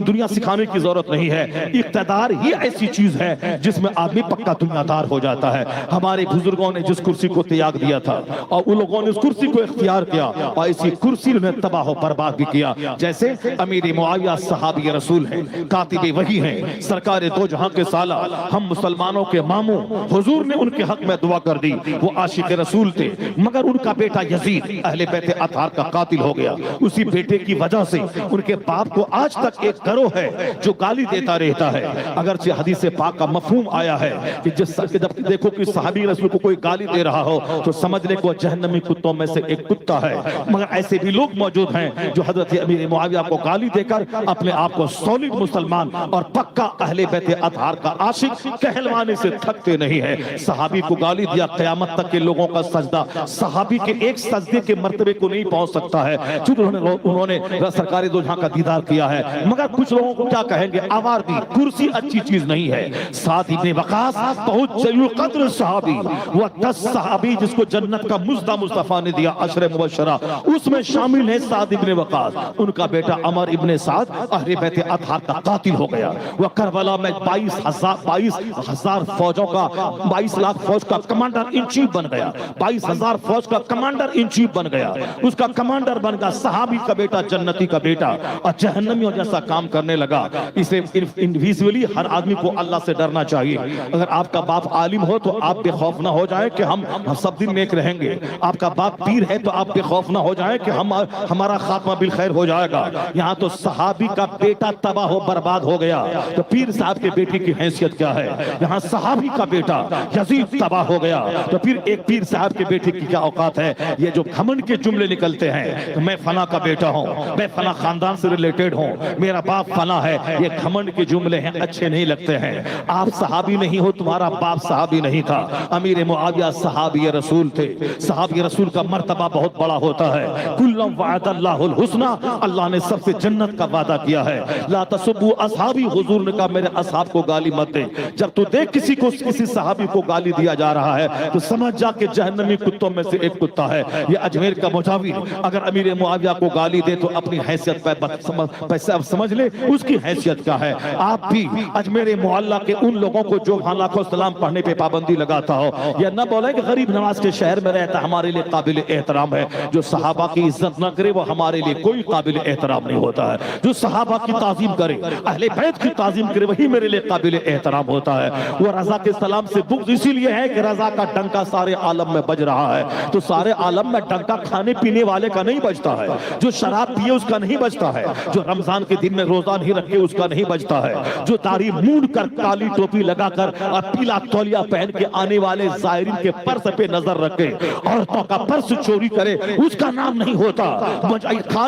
دنیا سکھانے کی ضرورت نہیں ہے. اقتدار ہی ایسی چیز ہے جس میں آدمی پکا دنیا دار ہو جاتا ہے. ہمارے بزرگوں نے جس کرسی کو تیاگ دیا تھا اور ان لوگوں نے اس کرسی کو اختیار کیا اور اسی کرسی نے تباہ و برباد بھی کیا. جیسے امیر معاویہ صحابی رسول ہیں، کاتب وحی ہیں، سرکار دو جہاں کے سالہ، ہم مسلمانوں کے ماموں. حضور نے ان کے حق میں دعا کر دی. وہ عاشق رسول تھے مگر ان کا بیٹا یزید اہل بیت اطہار کا قاتل ہو گیا. اسی بیٹے کی وجہ سے ان کے باپ کو آج تک ایک گروہ ہے جو گالی دیتا رہتا ہے. اگرچہ حدیث پاک کا مفہوم آیا ہے کہ جب دیکھو کہ صحابی رسول کو کوئی گالی دے رہا ہو تو سمجھ لے کہ وہ جہنمی کتوں میں سے ایک کتا ہے. مگر ایسے بھی لوگ موجود ہیں جو حضرت امیر معاویہ کو گالی دے کر اپنے آپ کو سولید مسلمان اور پکا اہل بیت اطہار کا عاشق کہلوانے سے تھکتے نہیں ہے. صحابی کو گالی دیا، قیامت تک کے لوگوں کا سجدہ صحابی کے ایک سجدے کے مرتبے کو نہیں پہنچ سکتا ہے. انہوں نے سرکار دو جہاں کا دیدار کیا ہے. مگر کچھ لوگوں کو کیا کہیں گے، آوار بھی کرسی اچھی چیز نہیں ہے. سعد ابن وقاص بہت جلیل قدر صحابی، وہ 10 صحابی جس کو جنت کا مزدہ مصطفیٰ نے دیا، عشر مبشرہ، اس میں شامل ہے سعد ابن وقاص. ان کا بیٹا عمر ابن سعد اہل بیت اطہار کا قاتل ہو گیا. وہ کربلا میں 22,000 فوجوں کا 22 لاکھ فوج کا کمانڈر ان چیف بن گیا. 22,000 فوج کا کمانڈر ان چیف بن گیا. اس کا کمانڈر بن گیا، صحابی کا بیٹا، جنتی کا بیٹا، اور جہنمیوں جیسا کام کرنے لگا. اسے انڈیویجولی ہر آدمی کو اللہ سے ڈرنا چاہیے. اگر آپ کا باپ عالم ہو تو آپ بے خوف نہ ہو جائے کہ ہم سب دن نیک رہیں گے. آپ کا باپ پیر ہے تو آپ بے خوف نہ ہو جائے کہ ہمارا خاتمہ بالخیر ہو جائے گا. یہاں تو صحابی کا بیٹا تباہ و برباد ہو گیا تو پیر صاحب کے بیٹے کی حیثیت کیا ہے. یہاں صحابی کا بیٹا یزید تباہ ہو گیا تو پھر ایک پیر صاحب کے بیٹے کی کیا اوقات ہے. یہ جو گھمنڈ کے جملے نکلتے ہیں کہ میں فلاں کا بیٹا ہوں، میں فلاں خاندان سے ریلیٹڈ ہوں، میرا باپ فلاں ہے، یہ گھمنڈ کے جملے ہیں، اچھے نہیں لگتے ہیں. آپ صحابی نہیں ہو، تمہارا باپ صحابی نہیں تھا. امیر معاویہ صحابی رسول تھے. صحابی رسول کا مرتبہ بہت بڑا ہوتا ہے. کلم وعد اللہ الحسنى، اللہ نے سب سے جنت کا وعدہ کیا ہے. لا تسبوا اصحابی، حضور نے کہا میرے اصحاب کو گالی مت دے. جب تو دیکھ کسی صحابی کو گالی دیا جا رہا ہے تو سمجھ جا کہ جہنمی کتوں میں سے ایک کتا ہے. یہ اجمیر کا مجاور اگر امیر معاویہ کو گالی دے تو اپنی حیثیت پہ سمجھ لے اس کی حیثیت کیا ہے. آپ بھی اجمیر معلیٰ کے ان لوگوں کو جو لاکھوں سلام پڑھنے پہ پابندی لگاتا ہو، یا نہ بولے کہ غریب نواز کے شہر میں رہتا ہمارے لیے قابل احترام ہے. جو صحابہ کی عزت نہ کرے وہ ہمارے لیے کوئی قابل احترام نہیں ہوتا ہے. جو صحابہ کی تعظیم کرے, اہل بیت کی تعظیم کرے, وہی میرے لیے قابل احترام ہوتا ہے. وہ رضا کے سلام سے بغض اسی لیے ہے کہ رضا کا ڈنکا سارے عالم میں بج رہا ہے. تو سارے عالم میں ڈنکا کھانے پینے والے کا نہیں بجتا ہے, جو شراب پیے اس کا نہیں بجتا ہے, جو رمضان کے دن میں روزہ نہیں رکھے اس کا نہیں بجتا ہے, جو داڑھی مونڈ کر کالی ٹوپی لگا کر اور پیلا تولیہ پہن کے آنے والے زائرین کے پرس پہ نظر رکھے, عورتوں کا پرس چوری کرے, اس کا نام نہیں ہوتا.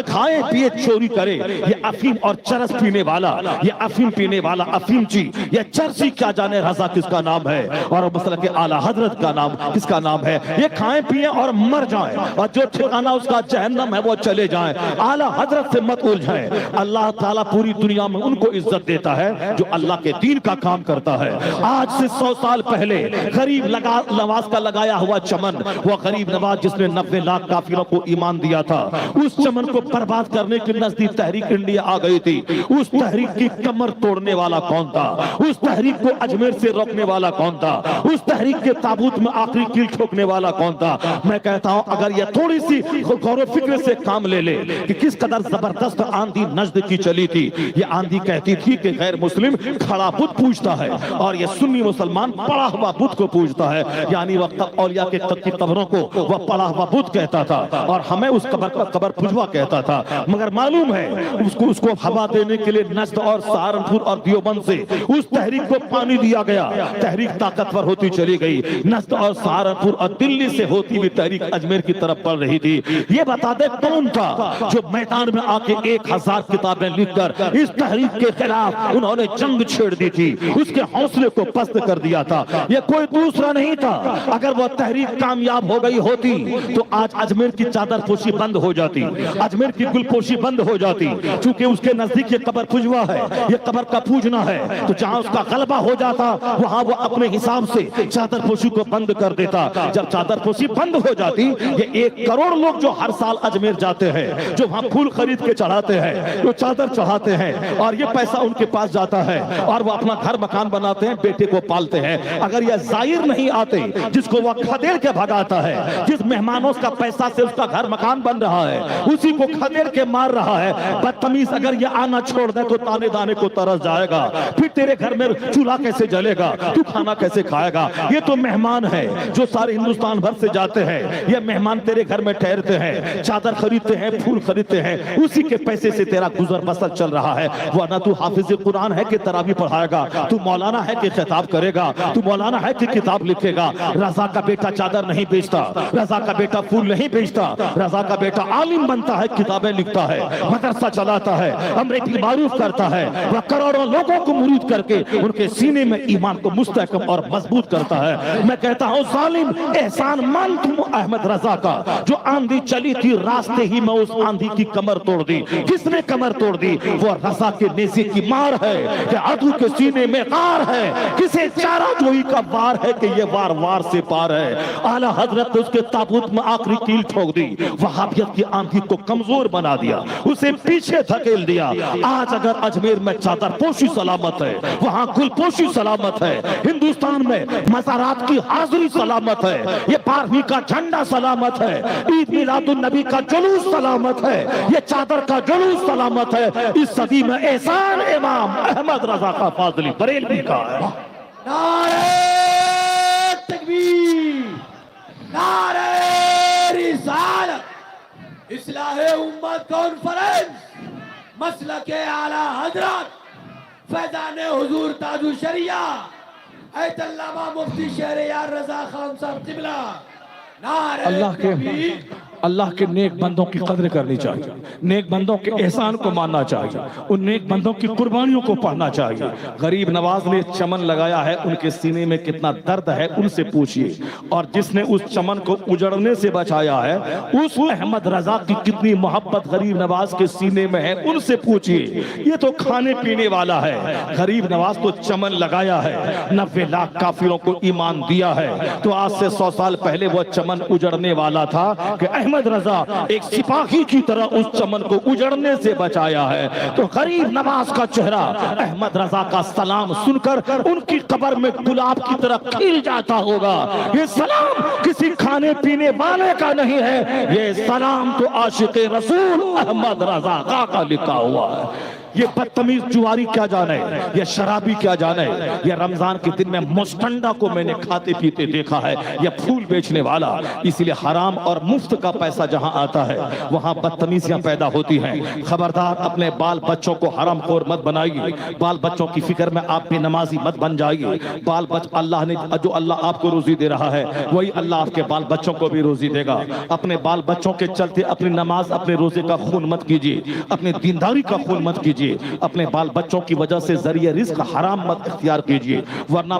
کھائے پیے چوری کرے, یہ افیم اور چرس پینے والا, یہ افیم پینے والا افیم چی, یہ چرسی کیا جانے رضا کس کا نام ہے, اور مسلک اعلی حضرت کا نام کس کا نام ہے. یہ کھائیں پییں اور مر جائیں, اور جو ٹھکانہ اس کا جہنم ہے وہ چلے جائیں. اعلی حضرت سے مت الجھیں. اللہ تعالیٰ پوری دنیا میں ان کو عزت دیتا ہے جو اللہ کے دین کا کام کرتا ہے. آج سے 100 سال پہلے غریب نواز کا لگایا ہوا چمن, وہ غریب نواز جس نے 90 لاکھ کافروں کو ایمان دیا تھا, اس چمن کو برباد کرنے کے نزدیک تحریک انڈیا آ گئی تھی. اس تحریک کی کمر توڑنے والا کون تھا, اس تحریک کو اجمیر سے روکنے والا کون تھا, اس تحریک کے تابوت میں آخری کیل ٹھوکنے والا کون تھا. میں کہتا ہوں اگر یہ تھوڑی سی غور و فکر سے کام لے لے کہ کس قدر زبردست آندھی نجد کی چلی تھی. یہ آندھی کہتی تھی کہ غیر مسلم کھڑا بت پوجتا ہے اور یہ سنی مسلمان پڑا ہوا بت کو پوجتا ہے. یعنی وقت اولیاء کے قبروں کو وہ پڑا ہوا بت کہتا تھا اور ہمیں اس قبر پوجوا کہتا تھا. مگر معلوم ہے اس کو ہوا دینے کے لیے نجد اور سہارنپور اور دیوبند سے اس تحریک کو پانی دیا گیا. تحریک طاقتور ہوتی چلی گئی. نجد اور سہارنپور اور دلی سے ہوتی ہوئی تحریک اجمیر کی طرف بڑھ رہی تھی. یہ بتا دے کون تھا جو میدان میں آ کے 1000 کتابیں لکھ کر اس تحریک کے خلاف انہوں نے جنگ چھیڑ دی تھی, اس کے حوصلے کو پست کر دیا تھا. یہ کوئی دوسرا نہیں تھا. اگر وہ تحریک کامیاب ہو گئی ہوتی تو آج اجمیر کی چادر پوشی بند ہو جاتی, اجمیر کی گل پوشی بند ہو جاتی. چونکہ اس کے نزدیک یہ قبر پوجوا ہے, یہ قبر کا پوجنا ہے, تو جہاں اس کا غلبہ ہو جاتا وہاں وہ اپنے حساب سے چادر پوشی کو بند کر دیتا. جب چادر پوشی بند ہو جاتی, یہ 1 کروڑ لوگ جو ہر سال اجمیر جاتے ہیں, جو وہاں پھول خرید کے چڑھاتے ہیں, جو چادر چڑھاتے ہیں, اور یہ پیسہ ان کے پاس جاتا ہے اور وہ اپنا گھر مکان بناتے ہیں, بیٹے کو پالتے ہیں. اگر یہ زائر نہیں آتے جس کو وہ کھدیر کے بھگاتا ہے, جس مہمانوں کا پیسہ سے اس کا گھر مکان بن رہا ہے, اسی کو کھدیر کے مار رہا ہے, بدتمیز اگر یہ آنا چھوڑ دے تو تانے دانے کو ترس جائے گا. پھر تیرے گھر میں چولہا کیسے جلے گا, تو کھانا کیسے کھائے گا. یہ تو مہمان ہے جو سارے ہندوستان بھر سے جاتے ہیں. یہ مہمان تیرے گھر میں ٹھہرتے ہیں, چادر خریدتے ہیں, پھول خریدتے ہیں, اسی کے پیسے سے تیرا گزر بسر چل رہا ہے. ورنہ تو حافظ قرآن ہے کہ تراویح پڑھائے گا, تو مولانا ہے کہ خطاب کرے گا, تو مولانا ہے کہ کتاب لکھے گا. رضا کا بیٹا چادر نہیں بیچتا, رضا کا بیٹا پھول نہیں بیچتا, رضا کا بیٹا عالم بنتا ہے, کتابیں لکھتا ہے, مدرسہ چلاتا ہے, امر بالمعروف معروف کرتا ہے, وہ کروڑوں لوگوں کو مرید کر کے ان کے سینے میں ایمان کو مستحکم اور مضبوط کرتا ہے. میں کہتا ہوں ظالم احسان مان تم احمد رضا کا, جو آندھی چلی تھی راستے ہی میں اس آندھی کی کمر توڑ دی. کس نے کمر توڑ دی؟ وہ رضا کے نیزے کی مار ہے کہ عدو کے سینے میں غار ہے, کسے چارہ جوئی کا وار ہے کہ یہ وار وار سے پار ہے. اعلی حضرت نے اس کے تابوت میں آخری کیل ٹھوک دی, وہابیت کی آندھی کو کمزور بنا دیا, اسے پیچھے دھکیل دیا. آج اگر اجمیر میں چادر پوشی سلامت ہے, وہاں گل پوشی سلامت ہے, ہندوستان میں مزارات کی حاضری سلامت ہے, یہ 12ویں کا جھنڈا سلامت ہے, عید میلاد النبی کا جلوس سلامت ہے, یہ چادر کا جلوس سلامت ہے. اس صدی میں احسان امام احمد رضا کا فاضلی بریلوی کا ہے. نعرہ تکبیر, نعرہ رسالت, اصلاح امت کانفرنس, مسلک اعلی حضرت فیضان حضور تاج الشریعہ ایت علامہ مفتی شہر یار رضا خان صاحب قبلہ. اللہ کے نیک بندوں کی قدر کرنی چاہیے, نیک بندوں کے احسان کو ماننا چاہیے, ان نیک بندوں کی قربانیوں کو پڑھنا چاہیے. غریب نواز نے چمن لگایا ہے, ان کے سینے میں کتنا درد ہے ان سے پوچھئے, اور جس نے اس چمن کو اجڑنے سے بچایا ہے اس احمد رضا کی کتنی محبت غریب نواز کے سینے میں ہے ان سے پوچھئے. یہ تو کھانے پینے والا ہے, غریب نواز تو چمن لگایا ہے, 90 لاکھ کافروں کو ایمان دیا ہے. تو آج سے 100 سال پہلے وہ چمن اجڑنے والا تھا کہ احمد رضا ایک سپاہی کی طرح اس چمن کو اجڑنے سے بچایا ہے، تو غریب نواز کا چہرہ احمد رضا کا سلام سن کر ان کی قبر میں گلاب کی طرح کھل جاتا ہوگا۔ یہ سلام کسی کھانے پینے والے کا نہیں ہے، یہ سلام تو عاشق رسول احمد رضا کا لکھا ہوا ہے۔ یہ بدتمیز جواری کیا جانے، یہ شرابی کیا جانے، یہ رمضان کے دن میں مستنڈا کو میں نے کھاتے پیتے دیکھا ہے، یہ پھول بیچنے والا۔ اس لیے حرام اور مفت کا پیسہ جہاں آتا ہے وہاں بدتمیزیاں پیدا ہوتی ہیں۔ خبردار اپنے بال بچوں کو حرام خور مت بنائیے، بال بچوں کی فکر میں آپ بے نمازی مت بن جائیے۔ بال اللہ نے جو اللہ آپ کو روزی دے رہا ہے وہی اللہ آپ کے بال بچوں کو بھی روزی دے گا۔ اپنے بال بچوں کے چلتے اپنی نماز اپنے روزے کا خون مت کیجیے، اپنے دینداری کا خون مت کیجیے، اپنے بال بچوں کی وجہ سے ذریعہ رزق حرام مت اختیار کیجیے، ورنہ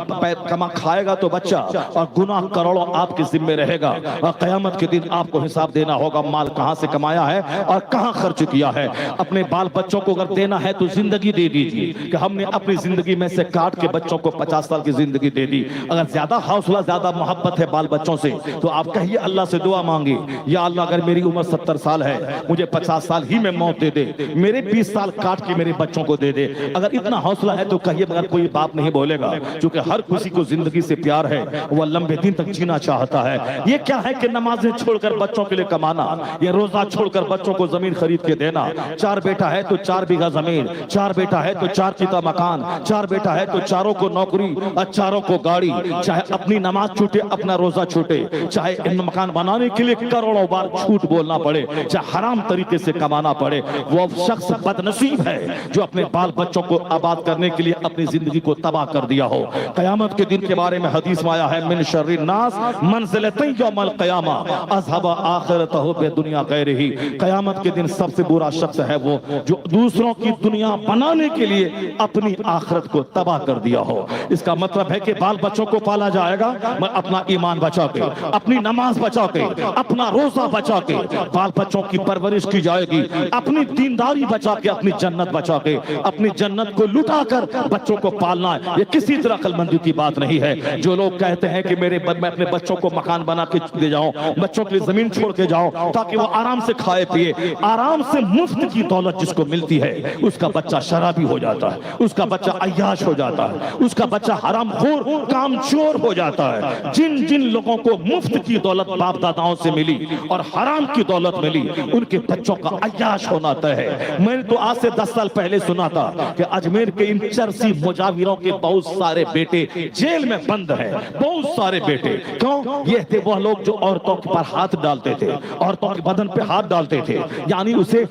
کما کھائے گا تو بچہ اور گناہ کروڑوں آپ کے ذمہ رہے گا، اور قیامت کے دن آپ کو حساب دینا ہوگا مال کہاں سے کمایا ہے اور کہاں خرچ کیا ہے۔ اپنے بال بچوں کو اگر دینا ہے تو زندگی دے دیجیے، کہ ہم نے اپنی زندگی میں سے کاٹ کے بچوں کو 50 سال کی زندگی دے دی۔ اگر زیادہ حوصلہ زیادہ محبت ہے بال بچوں سے تو آپ کہیے اللہ سے دعا مانگی، یا اللہ اگر میری عمر 70 سال ہے مجھے 50 سال ہی میں موت دے دے، میرے 20 سال کاٹ کے میرے بچوں کو دے دے۔ اگر اتنا حوصلہ ہے تو کہیے، مگر کوئی باپ نہیں بولے گا، چونکہ ہر کسی کو زندگی سے پیار ہے، وہ لمبے دن تک جینا چاہتا ہے۔ یہ کیا ہے کہ نمازیں چھوڑ کر بچوں کے لیے کمانا، یہ روزہ چھوڑ کر بچوں کو زمین خرید کے دینا، 4 بیٹا ہے تو 4 بیگھہ زمین، 4 بیٹا ہے تو 4 چیتا مکان، 4 بیٹا ہے تو 4 کو نوکری اور 4 کو گاڑی، چاہے اپنی نماز چھوٹے اپنا روزہ چھوٹے، چاہے ان مکان بنانے کے لیے کروڑوں بار جھوٹ بولنا پڑے، چاہے حرام طریقے سے کمانا پڑے، وہ شخص بد نصیب ہے جو اپنے بال بچوں کو آباد کرنے کے لیے اپنی زندگی کو تباہ کر دیا ہو۔ قیامت کے دن کے بارے میں حدیث میں آیا ہے، من شر الناس منزلتین یوم القیامہ اذهب آخرتہ بدنیا غیرہ۔ قیامت کے دن سب سے برا شخص ہے وہ جو دوسروں کی دنیا بنانے کے لیے اپنی آخرت کو تباہ کر دیا ہو۔ اس کا مطلب ہے کہ بال بچوں کو پالا جائے گا اپنا ایمان بچا کے، اپنی نماز بچا کے، اپنا روزہ بچا کے بال بچوں کی پرورش کی جائے گی، اپنی دینداری بچا کے، اپنی جنت بچا کے، اپنی جنت کو لٹا کر بچوں کو پالنا ہے۔ یہ کسی طرح عقل مندی کی بات نہیں ہے۔ جو لوگ کہتے ہیں کہ میں اپنے بچوں کو مکان بنا کے دے جاؤں، بچوں کے لیے زمین چھوڑ کے جاؤں تاکہ وہ آرام سے کھائے پیے، آرام سے مفت کی دولت جس کو ملتی ہے اس کا بچہ شرابی ہو جاتا ہے، اس کا بچہ عیاش ہو جاتا ہے، اس کا بچہ حرام خور کام چور ہو جاتا ہے۔ جن جن لوگوں کو مفت کی دولت باپ داداؤں سے ملی اور حرام کی دولت ملی ان کے بچوں کا عیاش ہونا طے ہے۔ میں نے تو آج سے 10 سال پہلے سنا تھا کہ اجمیر کے ان چرسی مجاوروں کے بہت سارے بیٹے جیل میں بند ہیں، بہت سارے بیٹے۔ کیوں؟ یہ تھے وہ لوگ جو عورتوں پر ہاتھ ڈالتے تھے، عورتوں کے بدن پہ ہاتھ ڈالتے تھے، یعنی اسے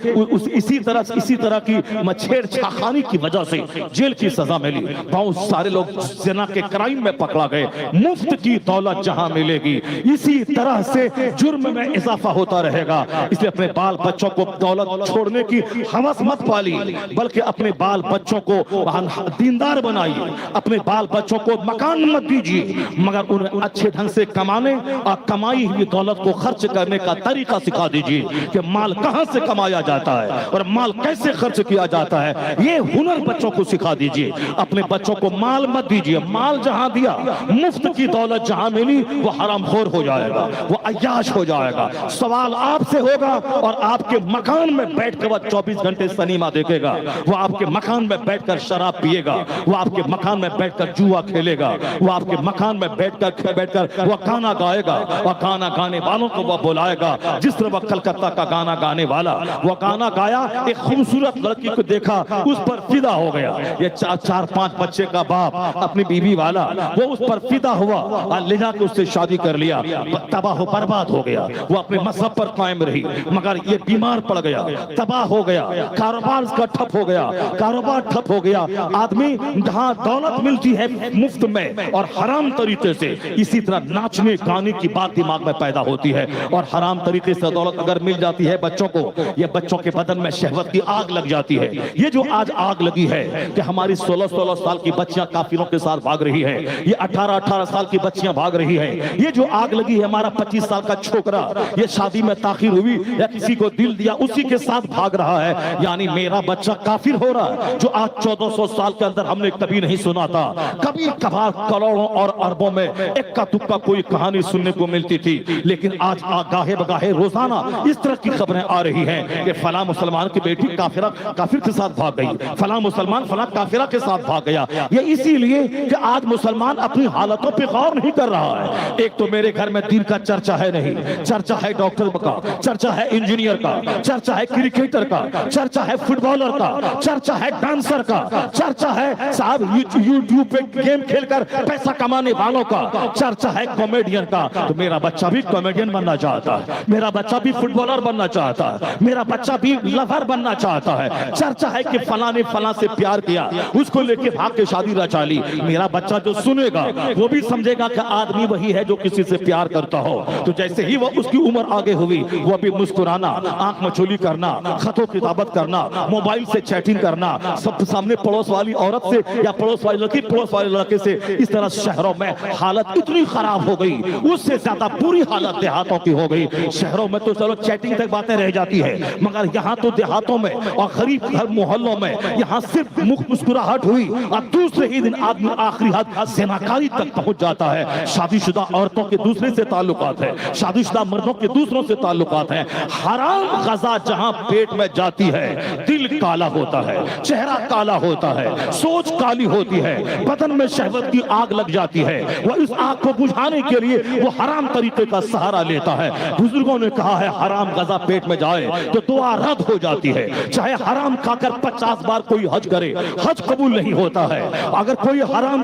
اسی طرح کی چھیڑ چھاخانی کی وجہ سے جیل کی سزا ملی۔ بہت سارے لوگ زنا کے کرائم میں پکڑا گئے۔ مفت کی دولت جہاں ملے گی اسی طرح سے جرم میں اضافہ ہوتا رہے گا۔ اس لیے اپنے بال بچوں کو دولت چھوڑنے کی ہوس مت پالی، بلکہ اپنے بال بچوں کو دیندار بنائیے، اپنے بال بچوں کو مکان مت دیجیے، مگر انہیں اچھے ڈھنگ سے کمانے اور کمائی ہوئی دولت کو خرچ کرنے کا طریقہ سکھا دیجیے کہ مال کہاں سے کمایا جاتا ہے اور مال کیسے خرچ کیا جاتا ہے۔ یہ ہنر بچوں کو سکھا دیجیے۔ اپنے بچوں کو مال مت دیجیے، مال جہاں دیا، مفت کی دولت جہاں ملی وہ حرام خور ہو جائے گا، وہ عیاش ہو جائے گا۔ سوال آپ سے ہوگا اور آپ کے مکان میں بیٹھ کر وہ 24 گھنٹے سنیما دیکھے گا، وہ آپ کے مکان میں بیٹھ کر شراب پیے گا، وہ آپ کے مکان میں بیٹھ کر جوا کھیلے گا، وہ آپ کے مکان میں بیٹھ کر وہ گانا گائے گا، اور گانا گانے والوں کو وہ بلائے گا۔ جس طرح وہ کلکتہ کا گانا گانے والا وہ گانا گایا، ایک خوبصورت لڑکی کو دیکھا، اس پر فدا ہو گیا۔ یہ 4-5 بچے کا باپ اپنی بیوی والا وہ اس پر فدا ہوا اور لے جا کے اس سے شادی کر لیا، تباہ و برباد ہو گیا۔ وہ اپنے مذہب پر قائم رہی مگر یہ بیمار پڑ گیا، تباہ ہو گیا، کاروبار اس کا ٹھپ ہو گیا، کاروبار ٹھپ ہو گیا۔ آدمی جہاں دولت ملتی ہے مفت میں اور حرام طریقے سے، اسی طرح ناچنے گانے کی بات دماغ میں پیدا ہوتی ہے، اور حرام طریقے سے دولت اگر مل جاتی ہے بچوں کو، یہ بچوں کے بدن میں شہوت کی آگ لگ جاتی ہے۔ یہ جو آج آگ لگی ہے کہ ہماری 16 سال کی بچیاں کافروں کے ساتھ بھاگ رہی ہے، یہ 18 سال کی بچیاں بھاگ رہی ہے، یہ جو آگ لگی ہے ہمارا 25 سال کا چھوکرا، یہ شادی میں تاخیر ہوئی یا کسی کو دل دیا اسی کے ساتھ بھاگ رہا ہے، یعنی میرا بچہ بچہ کافر ہو رہا ہے جو آج 1400 سال کے اندر ہم نے کبھی نہیں سنا تھا. کبھی کبھار کروڑوں اور اربوں میں ایک کا تکا کوئی کہانی سننے کو ملتی تھی, لیکن آج گاہے بگاہے روزانہ اس طرح کی خبریں آ رہی ہیں کہ فلاں مسلمان کی بیٹی کافر کے ساتھ بھاگ گئی, فلاں مسلمان فلاں کافرہ کے ساتھ بھاگ گیا. یہ اسی لیے کہ آج مسلمان اپنی حالتوں پہ غور نہیں کر رہا ہے. ایک تو میرے گھر میں دین کا چرچا ہے نہیں, چرچا ہے ڈاکٹر کا, چرچا ہے انجینئر کا, چرچا ہے کرکٹر کا, چرچا ہے فٹ بالر کا, چرچا ہے ڈانسر کا, چرچا ہے صاحب یوٹیوب پہ گیم کھیل کر پیسہ کمانے والوں کا, چرچا ہے کامیڈین کا. تو میرا بچہ بھی کامیڈین بننا چاہتا ہے, میرا بچہ بھی فٹ بالر بننا چاہتا ہے, میرا بچہ بھی لور بننا چاہتا ہے. چرچا ہے کہ فلاں نے فلاں سے پیار کیا, اس کو لے کے بھاگ کے شادی رچا لی. میرا بچہ جو سنے گا وہ بھی سمجھے گا کہ آدمی وہی ہے جو کسی سے پیار کرتا ہو. تو جیسے ہی وہ اس کی عمر آگے ہوئی, وہ بھی مسکرانا, آنکھ مچولی کرنا, خطوں کتابت کرنا, موبائل سے چیٹنگ کرنا, سب سامنے پڑوس والی عورت سے یا پڑوس والی لڑکی پڑوس والے لڑکے سے. اس طرح شہروں میں حالت اتنی خراب ہو گئی, اس سے زیادہ بری حالت دیہاتوں کی ہو گئی. شہروں میں تو چلو چیٹنگ تک باتیں رہ جاتی ہے, مگر یہاں تو دیہاتوں میں اور غریب گھر محلوں میں یہاں صرف مسکراہٹ ہوئی اور دوسرے ہی دن آدمی آخری حد زناکاری تک پہنچ جاتا ہے. شادی شدہ عورتوں کے دوسرے سے تعلقات ہیں, شادی شدہ مردوں کے دوسروں سے تعلقات ہیں. حرام غذا جہاں پیٹ میں جاتی ہے دل کالا ہوتا ہے, چہرہ کالا ہوتا ہے, سوچ کالی ہوتی ہے, بدن میں شہوت کی آگ لگ جاتی ہے. وہ اس آگ کو بجھانے کے لیے وہ حرام طریقے کا سہارا لیتا ہے. بزرگوں نے کہا ہے حرام غذا پیٹ میں جائے تو دعا رد ہو جاتی ہے. چاہے حرام کھا کر 50 بار کوئی حج کرے, حج قبول نہیں ہوتا ہے. اگر کوئی حرام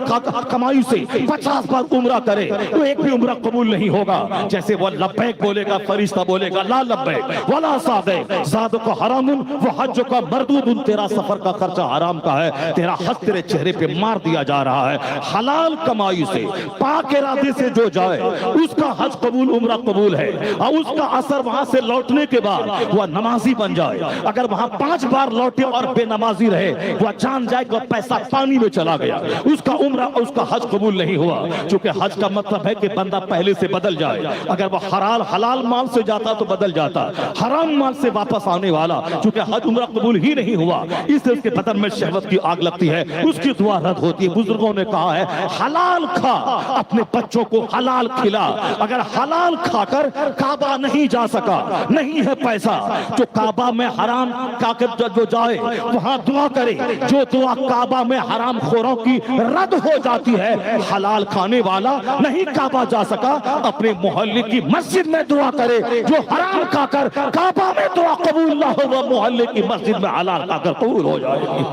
کمائی سے 50 بار عمرہ کرے تو ایک بھی عمرہ قبول نہیں ہوگا. جیسے وہ لبیک بولے گا فرشتہ بولے گا لا لبیک ولا صادق زادک حرام و حج کا مردود. تیرا سفر کا خرچہ حرام کا ہے, تیرا حج تیرے چہرے پہ مار دیا جا رہا ہے. حلال کمائی سے پاک ارادے سے جو جائے اس کا حج قبول عمرہ قبول ہے, اور اس کا اثر وہاں سے لوٹنے کے بعد وہ نمازی بن جائے. اگر وہاں 5 بار لوٹے اور بے نمازی رہے, وہ جان جائے کہ پیسہ پانی میں چلا گیا, اس کا عمرہ اس کا حج قبول نہیں ہوا. چونکہ حج کا مطلب ہے کہ بندہ پہلے سے بدل جائے. اگر وہ حلال مال سے جاتا تو بدل جاتا, حرام مال سے واپس آنے والا چونکہ حج عمرہ قبول ہی نہیں ہوا, اس سے اس کے بدن میں شہوت کی آگ لگتی ہے, اس کی دعا رد ہوتی ہے. بزرگوں نے کہا ہے حلال کھا, اپنے بچوں کو حلال کھلا. اگر حلال کھا کر کعبہ نہیں جا سکا, نہیں ہے پیسہ, جو کعبہ میں حرام کھا کر جو جائے وہاں دعا کرے, جو دعا کعبہ میں حرام خوروں کی رد ہو جاتی ہے. حلال کھانے والا نہیں کعبہ جا سکا, اپنے محلے کی مسجد میں دعا کرے. جو حرام کھا کر کعبہ میں دعا قبول نہ ہو, وہ محلے کی مسجد میں حلال کھا کر قبول ہو جائے گی.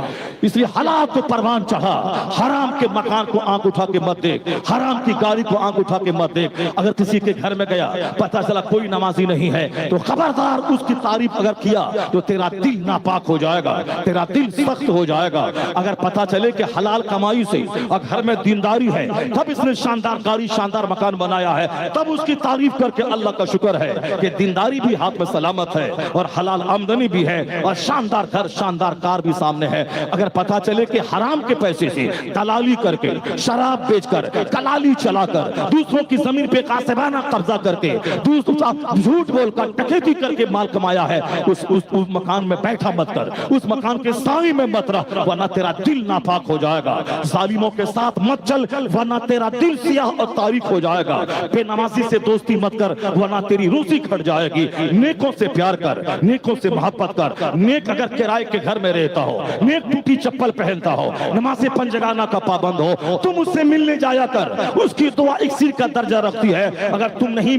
اس لیے حلال کو پروان چڑھا, حرام کے مکان کو آنکھ اٹھا کے مت دیکھ, حرام کی گاڑی کو آنکھ اٹھا کے مت دیکھ. اگر کسی کے گھر میں گیا پتہ چلا کوئی نمازی نہیں ہے تو خبردار اس کی تعریف اگر کیا تو تیرا دل ناپاک ہو جائے گا, تیرا دل سخت ہو جائے گا. اگر پتہ چلے کہ حلال کمائی سے اور گھر میں دینداری ہے, تب اس نے شاندار گاڑی شاندار مکان بنایا ہے, تب اس کی تعریف کر کے اللہ کا شکر ہے کہ دینداری بھی ہاتھ میں سلامت ہے اور حلال آمدنی بھی ہے اور شاندار گھر شاندار کار بھی سامنے ہے. اگر پتہ چلے کہ حرام کے پیسے سے دلالی کر کے, شراب بیچ کر, کلالی چلا کر, دوسروں کی زمین پہ غاصبانہ قبضہ کر کے, دوسرا جھوٹ بول کر ڈکیتی کر کے مال کمایا ہے, اس مکان میں بیٹھا مت کر, اس مکان کے سائے میں مت رہ, ورنہ تیرا دل ناپاک ہو جائے گا. ظالموں کے ساتھ مت چل, ورنہ تیرا دل سیاہ اور تاریک ہو جائے گا. بے نمازی سے دوستی مت کر, ورنہ تیری روزی کھٹ جائے گی. نیکوں سے پیار کر, نیکوں سے محبت کر. نیک اگر کرائے کے گھر میں رہتا ہو, نیک ٹوٹی چپل پہنتا ہو, نماز پنجگانہ کا پابند ہو, تم اس سے ملنے جایا کر. اس کی دعا اکسیر کا درجہ رکھتی ہے. اگر تم نہیں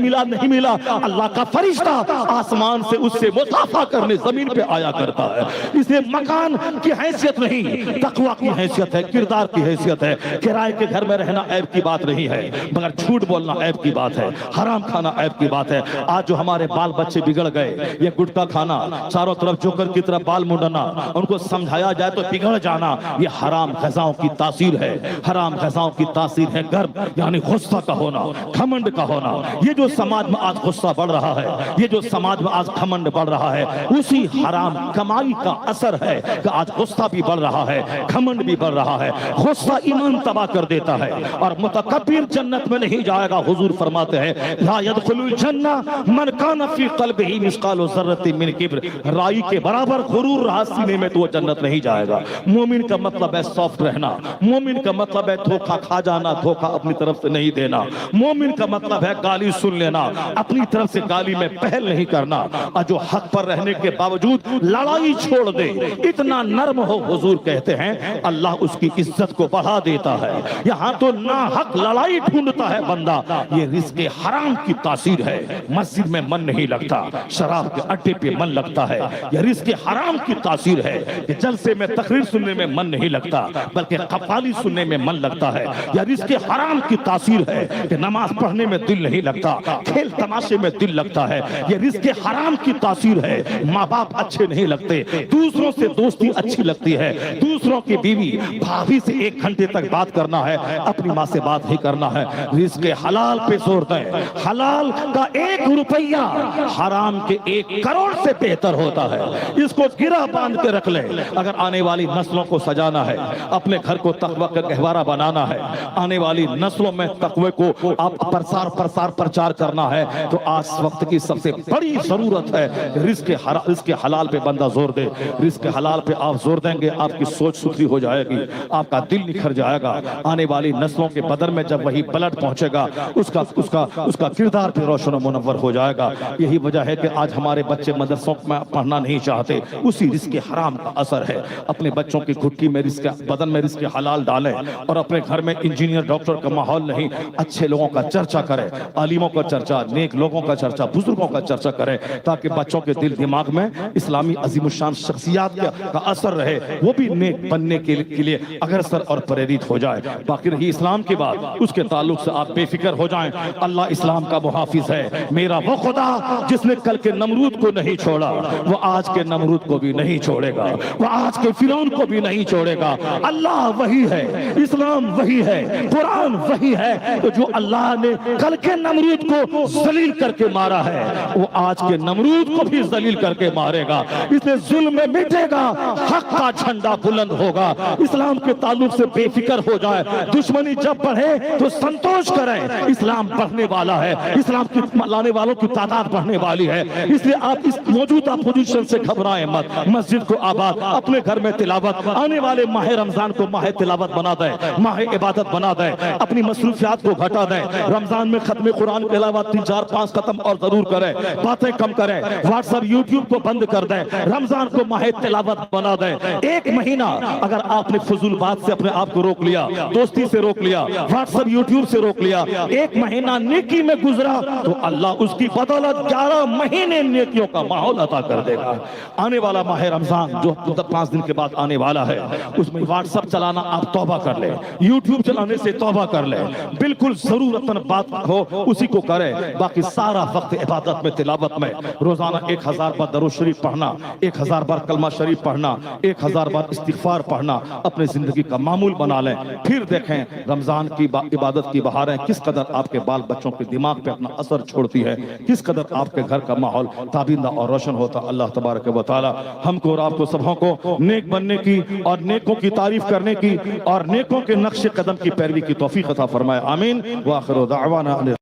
ملا اللہ کا فرشتہ آسمان سے اس سے مصافحہ کرنے زمین پہ آیا کرتا ہے. اس لیے مکان کی حیثیت نہیں, تقوی کی حیثیت ہے, کردار کی حیثیت ہے. کرائے کے گھر میں رہنا عیب کی بات نہیں ہے, مگر جھوٹ بولنا عیب کی بات ہے, حرام کھانا عیب کی بات ہے. آج جو ہمارے بال بچے بگڑ گئے, یہ گٹکا کھانا, چاروں طرف جوکر کی طرف بال منڈنا, ان کو سمجھایا جائے تو بگڑ جانا, یہ حرام غذاؤں کی تاثیر ہے. حرام غذاؤں کی تاثیر ہے گرم, یعنی غصہ کا ہونا, گھمنڈ کا ہونا. یہ جو سماج میں آج غصہ بڑھ رہا ہے, یہ جو سماج میں آج گھمنڈ بڑھ رہا ہے, اسی حرام کمائی کا اثر ہے کہ آج غصہ بھی بڑھ رہا ہے, گھمنڈ بھی بڑھ رہا ہے. غصہ ایمان تباہ کر دیتا ہے اور متکبر جنت میں نہیں جائے گا. حضور فرماتے ہیں لا يدخل الجنہ من کان فی قلبہ مثقال ذرۃ من کبر. رائی کے برابر غرور رہا سینے میں تو وہ جنت نہیں جائے گا۔ مومن کا مطلب ہے سافٹ رہنا، مومن کا مطلب ہے دھوکہ کھا جانا، دھوکہ اپنی طرف سے نہیں دینا، مومن کا مطلب ہے گالی سن لینا، اپنی طرف سے گالی میں پہل نہیں کرنا، اور جو حق پر رہنے کے باوجود لڑائی چھوڑ دے، اتنا نرم ہو، حضور کہتے ہیں اللہ اس کی عزت کو بڑھا دیتا ہے۔ یہاں تو ناحق لڑائی ڈھونڈتا ہے بندہ، یہ رزق حرام کی تاثیر ہے۔ مسجد میں من نہیں لگتا، شراب کے اڈے پہ من لگتا ہے، یہ رزق حرام کی تاثیر ہے کہ جلسے میں تقریر سننے میں من نہیں لگتا بلکہ قوالی سننے میں من لگتا ہے، یہ رزق حرام کی تاثیر ہے کہ نماز پڑھنے میں دل نہیں لگتا، کھیل تماشے میں دل لگتا ہے، یہ رزق حرام کی تاثیر ہے۔ ماں باپ اچھے نہیں لگتے، دوسروں سے دوستی اچھی لگتی ہے، دوسروں کی بیوی بھابھی سے 1 گھنٹے تک بات کرنا ہے، اپنی ماں سے بات ہی کرنا ہے۔ رزق حلال پہ زور دیں، حلال کا 1 روپیہ حرام کے 1 کروڑ سے بہتر ہوتا ہے۔ اس کو گرہ باندھ کے رکھ لیں۔ اگر آنے والی نسلوں کو سجانا ہے، اپنے گھر کو تقوی کا گہوارہ بنانا ہے، آنے والی نسلوں میں تقوی کو آپ پرچار کرنا ہے، تو آج وقت کی سب سے بڑی ضرورت ہے رزق حلال پہ بندہ زور دے۔ رزق حلال پہ آپ زور دیں گے، آپ کی سوچ ستھری ہو جائے گی، آپ کا دل نکھر جائے گا، آنے والی نسلوں کے بدن میں جب وہی بلڈ پہنچے گا، اس کا کردار بھی روشن و منور ہو جائے گا۔ یہی وجہ ہے کہ آج ہمارے بچے مدرسوں میں پڑھنا نہیں چاہتے، اسی رزق حرام کا اثر ہے۔ اپنے بچوں کی گھٹی میں بدن میں رزق حلال ڈالیں، اور اپنے گھر میں انجینئر ڈاکٹر کا ماحول نہیں، اچھے لوگوں کا چرچا کریں، عالموں کا چرچا، نیک لوگوں کا چرچا، بزرگوں کا چرچا کریں، تاکہ بچوں کے دل دماغ میں اسلامی عظیم الشان شخصیات کا اثر رہے، وہ بھی نیک بننے کے لیے اگرسر اور پریرت ہو جائے۔ باقی رہی اسلام کی بات، اس کے تعلق سے آپ بے فکر ہو جائیں، اللہ اسلام کا محافظ ہے۔ میرا وہ خدا جس نے کل کے نمرود کو نہیں چھوڑا، وہ آج کے نمرود کو بھی نہیں چھوڑے گا، وہ آج کے فرعون کو بھی نہیں چھوڑے گا۔ اللہ وہی ہے، اسلام وہی ہے، قرآن وہی ہے، جو اللہ نے کل کے نمرود کو ذلیل کر کے مارا ہے، وہ آج کے نمرود کو بھی ذلیل کر کے مارے گا۔ اس لیے ظلم میں مٹے گا، حق کا جھنڈا بلند ہوگا۔ اسلام کے تعلق سے بے فکر ہو جائے، دشمنی جب بڑھے تو سنتوش کریں، اسلام بڑھنے والا ہے، اسلام کی لانے والوں کی تعداد بڑھنے والی ہے۔ اس لیے آپ اس موجودہ پوزیشن سے گھبرائیں مت، مسجد کو آباد، اپنے گھر میں تلاوت، آنے والے ماہ رمضان کو ماہ تلاوت بنا دیں، ماہ عبادت بنا دیں، اپنی مصروفیات کو گھٹا دیں۔ رمضان میں ختم قرآن کے علاوہ 3 4 5 ختم اور ضرور کریں، باتیں کم کریں، واٹس ایپ یوٹیوب کو بند کر دیں، رمضان کو ماہ تلاوت بنا دیں۔ 1 مہینہ اگر آپ نے فضول بات سے اپنے آپ کو روک لیا، دوستی سے روک لیا، واٹس ایپ یوٹیوب سے روک لیا، 1 مہینہ نیکی میں گزرا تو اللہ اس کی بدولت 11 مہینے نیکیوں کا ماحول عطا کر دے گا۔ آنے والا ماہ رمضان جو 5 دن کے بعد آنے والا ہے، اس میں واٹس ایپ چلانا آپ توبہ کر لیں، یوٹیوب چلانے سے توبہ کر لیں، بالکل ضرورتاً بات ہو اسی کو کریں، باقی سارا وقت عبادت میں، تلاوت میں، روزانہ 1000 بار درود شریف پڑھنا، 1000 بار کلمہ شریف پڑھنا، 1000 بار استغفار پڑھنا اپنے زندگی کا معمول بنا لیں۔ پھر دیکھیں رمضان کی عبادت کی بہاریں کس قدر آپ کے بال بچوں کے دماغ پہ اپنا اثر چھوڑتی ہے، کس قدر آپ کے گھر کا ماحول تابندہ اور روشن ہوتا۔ اللہ تبارک و تعالی ہم کو اور آپ کو سبوں کو نیک بننے کی اور نیکوں کی تعریف کرنے کی اور نیکوں کے نقش قدم کی پیروی کی توفیق عطا فرمائے، آمین۔ وآخر دعوانا